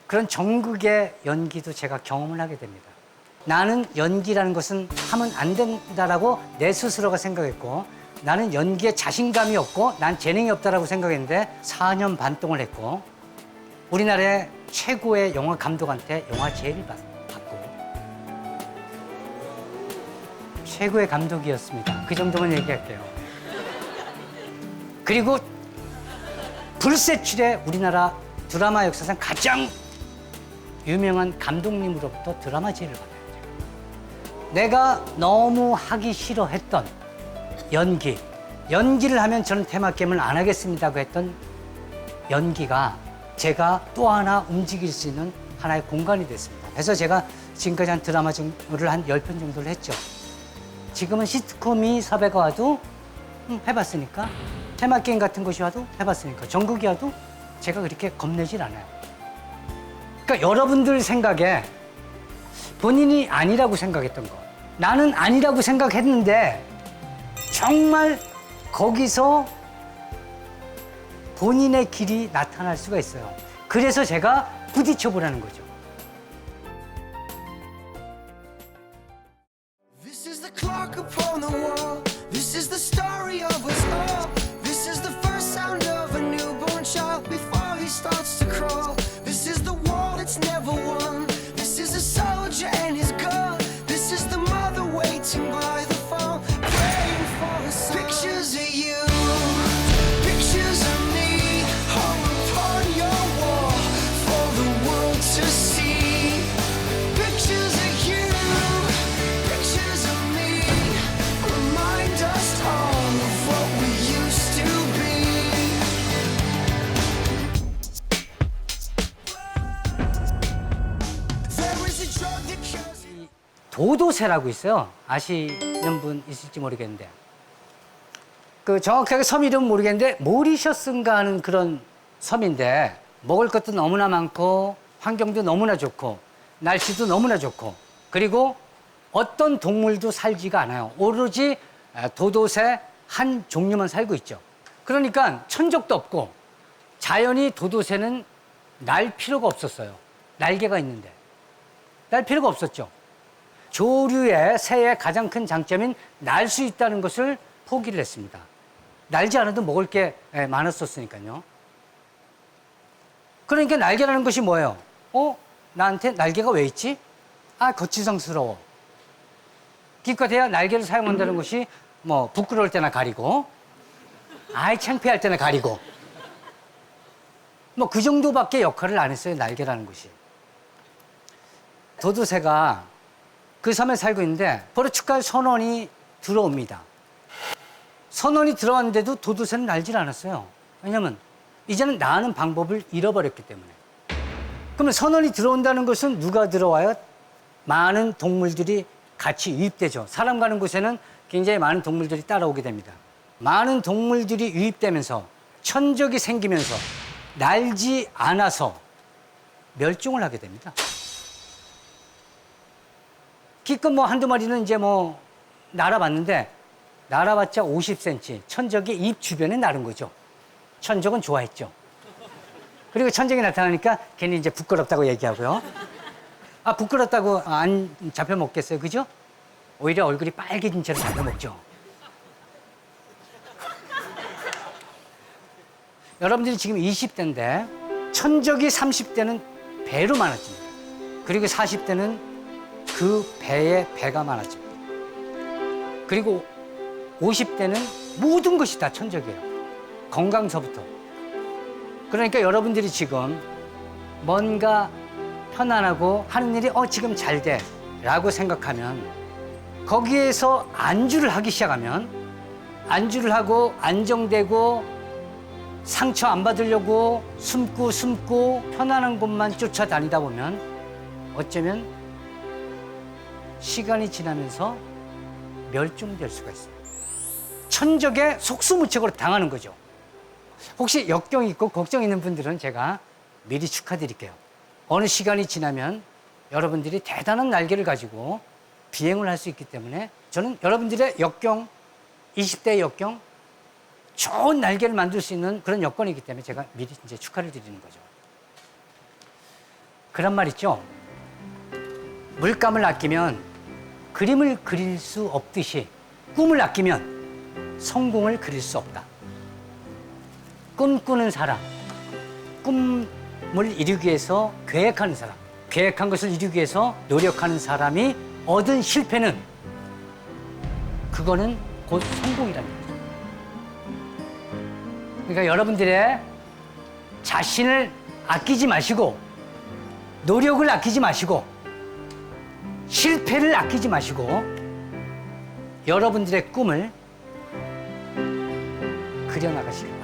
그런 전극의 연기도 제가 경험을 하게 됩니다. 나는 연기라는 것은 하면 안 된다라고 내 스스로가 생각했고, 나는 연기에 자신감이 없고 난 재능이 없다라고 생각했는데 4년 반 동안 했고, 우리나라의 최고의 영화 감독한테 영화 제일 받고 최고의 감독이었습니다. 그 정도만 얘기할게요. 그리고 불세출의 우리나라 드라마 역사상 가장 유명한 감독님으로부터 드라마 제의를 받아요. 내가 너무 하기 싫어했던 연기를 하면 저는 테마 게임을 안 하겠습니다고 했던 연기가 제가 또 하나 움직일 수 있는 하나의 공간이 됐습니다. 그래서 제가 지금까지 한 드라마를 한 10편 정도를 했죠. 지금은 시트콤이 섭외가 와도 해봤으니까, 테마 게임 같은 것이 와도 해봤으니까, 전국이 와도 제가 그렇게 겁내질 않아요. 그러니까 여러분들 생각에 본인이 아니라고 생각했던 거, 나는 아니라고 생각했는데 정말 거기서 본인의 길이 나타날 수가 있어요. 그래서 제가 부딪혀보라는 거죠. This is the clock upon the wall. This is the story of us all. This is the first sound of a newborn child before he starts to crawl. This is the war that's never won. This is a soldier and his gun. This is the mother waiting by the phone, praying for her son. Pictures of you, pictures of me, hung upon your wall for the world to see. Pictures of you, pictures of me, remind us all of what we used to be. There is a drug that kills you. 도도새라고 있어요. 아시는 분 있을지 모르겠는데, 그 정확하게 섬 이름은 모르겠는데 모리셔스인가 하는 그런 섬인데, 먹을 것도 너무나 많고 환경도 너무나 좋고 날씨도 너무나 좋고, 그리고 어떤 동물도 살지가 않아요. 오로지 도도새 한 종류만 살고 있죠. 그러니까 천적도 없고, 자연히 도도새는 날 필요가 없었어요. 날개가 있는데 날 필요가 없었죠. 조류의 새의 가장 큰 장점인 날 수 있다는 것을 포기를 했습니다. 날지 않아도 먹을 게 많았었으니까요. 그러니까 날개라는 것이 뭐예요? 나한테 날개가 왜 있지? 거치장스러워. 기껏해야 날개를 사용한다는 것이 뭐 부끄러울 때나 가리고, 창피할 때나 가리고, 뭐 그 정도밖에 역할을 안 했어요, 날개라는 것이. 도도새가 그 섬에 살고 있는데 포르투갈 선원이 들어옵니다. 선원이 들어왔는데도 도도새는 날질 않았어요. 왜냐면 이제는 나는 방법을 잃어버렸기 때문에. 그러면 선원이 들어온다는 것은 누가 들어와요? 많은 동물들이 같이 유입되죠. 사람 가는 곳에는 굉장히 많은 동물들이 따라오게 됩니다. 많은 동물들이 유입되면서 천적이 생기면서 날지 않아서 멸종을 하게 됩니다. 기껏 뭐 한두 마리는 이제 뭐 날아봤는데 날아봤자 50cm 천적이 입 주변에 나른 거죠. 천적은 좋아했죠. 그리고 천적이 나타나니까 괜히 이제 부끄럽다고 얘기하고요. 아, 부끄럽다고 안 잡혀먹겠어요. 그죠? 오히려 얼굴이 빨개진 채로 잡혀먹죠. 여러분들이 지금 20대인데 천적이 30대는 배로 많아집니다. 그리고 40대는 그 배에 배가 많아집니다. 그리고 50대는 모든 것이 다 천적이에요. 건강서부터. 그러니까 여러분들이 지금 뭔가 편안하고 하는 일이 지금 잘 돼 라고 생각하면 거기에서 안주를 하기 시작하면 안주를 하고 안정되고 상처 안 받으려고 숨고 편안한 곳만 쫓아다니다 보면 어쩌면 시간이 지나면서 멸종될 수가 있어요. 천적의 속수무책으로 당하는 거죠. 혹시 역경 있고 걱정 있는 분들은 제가 미리 축하드릴게요. 어느 시간이 지나면 여러분들이 대단한 날개를 가지고 비행을 할 수 있기 때문에 저는 여러분들의 역경, 20대의 역경, 좋은 날개를 만들 수 있는 그런 여건이기 때문에 제가 미리 이제 축하를 드리는 거죠. 그런 말 있죠. 물감을 아끼면 그림을 그릴 수 없듯이 꿈을 아끼면 성공을 그릴 수 없다. 꿈꾸는 사람, 꿈을 이루기 위해서 계획하는 사람, 계획한 것을 이루기 위해서 노력하는 사람이 얻은 실패는 그거는 곧 성공이랍니다. 그러니까 여러분들의 자신을 아끼지 마시고 노력을 아끼지 마시고 실패를 아끼지 마시고 여러분들의 꿈을 그려나가시길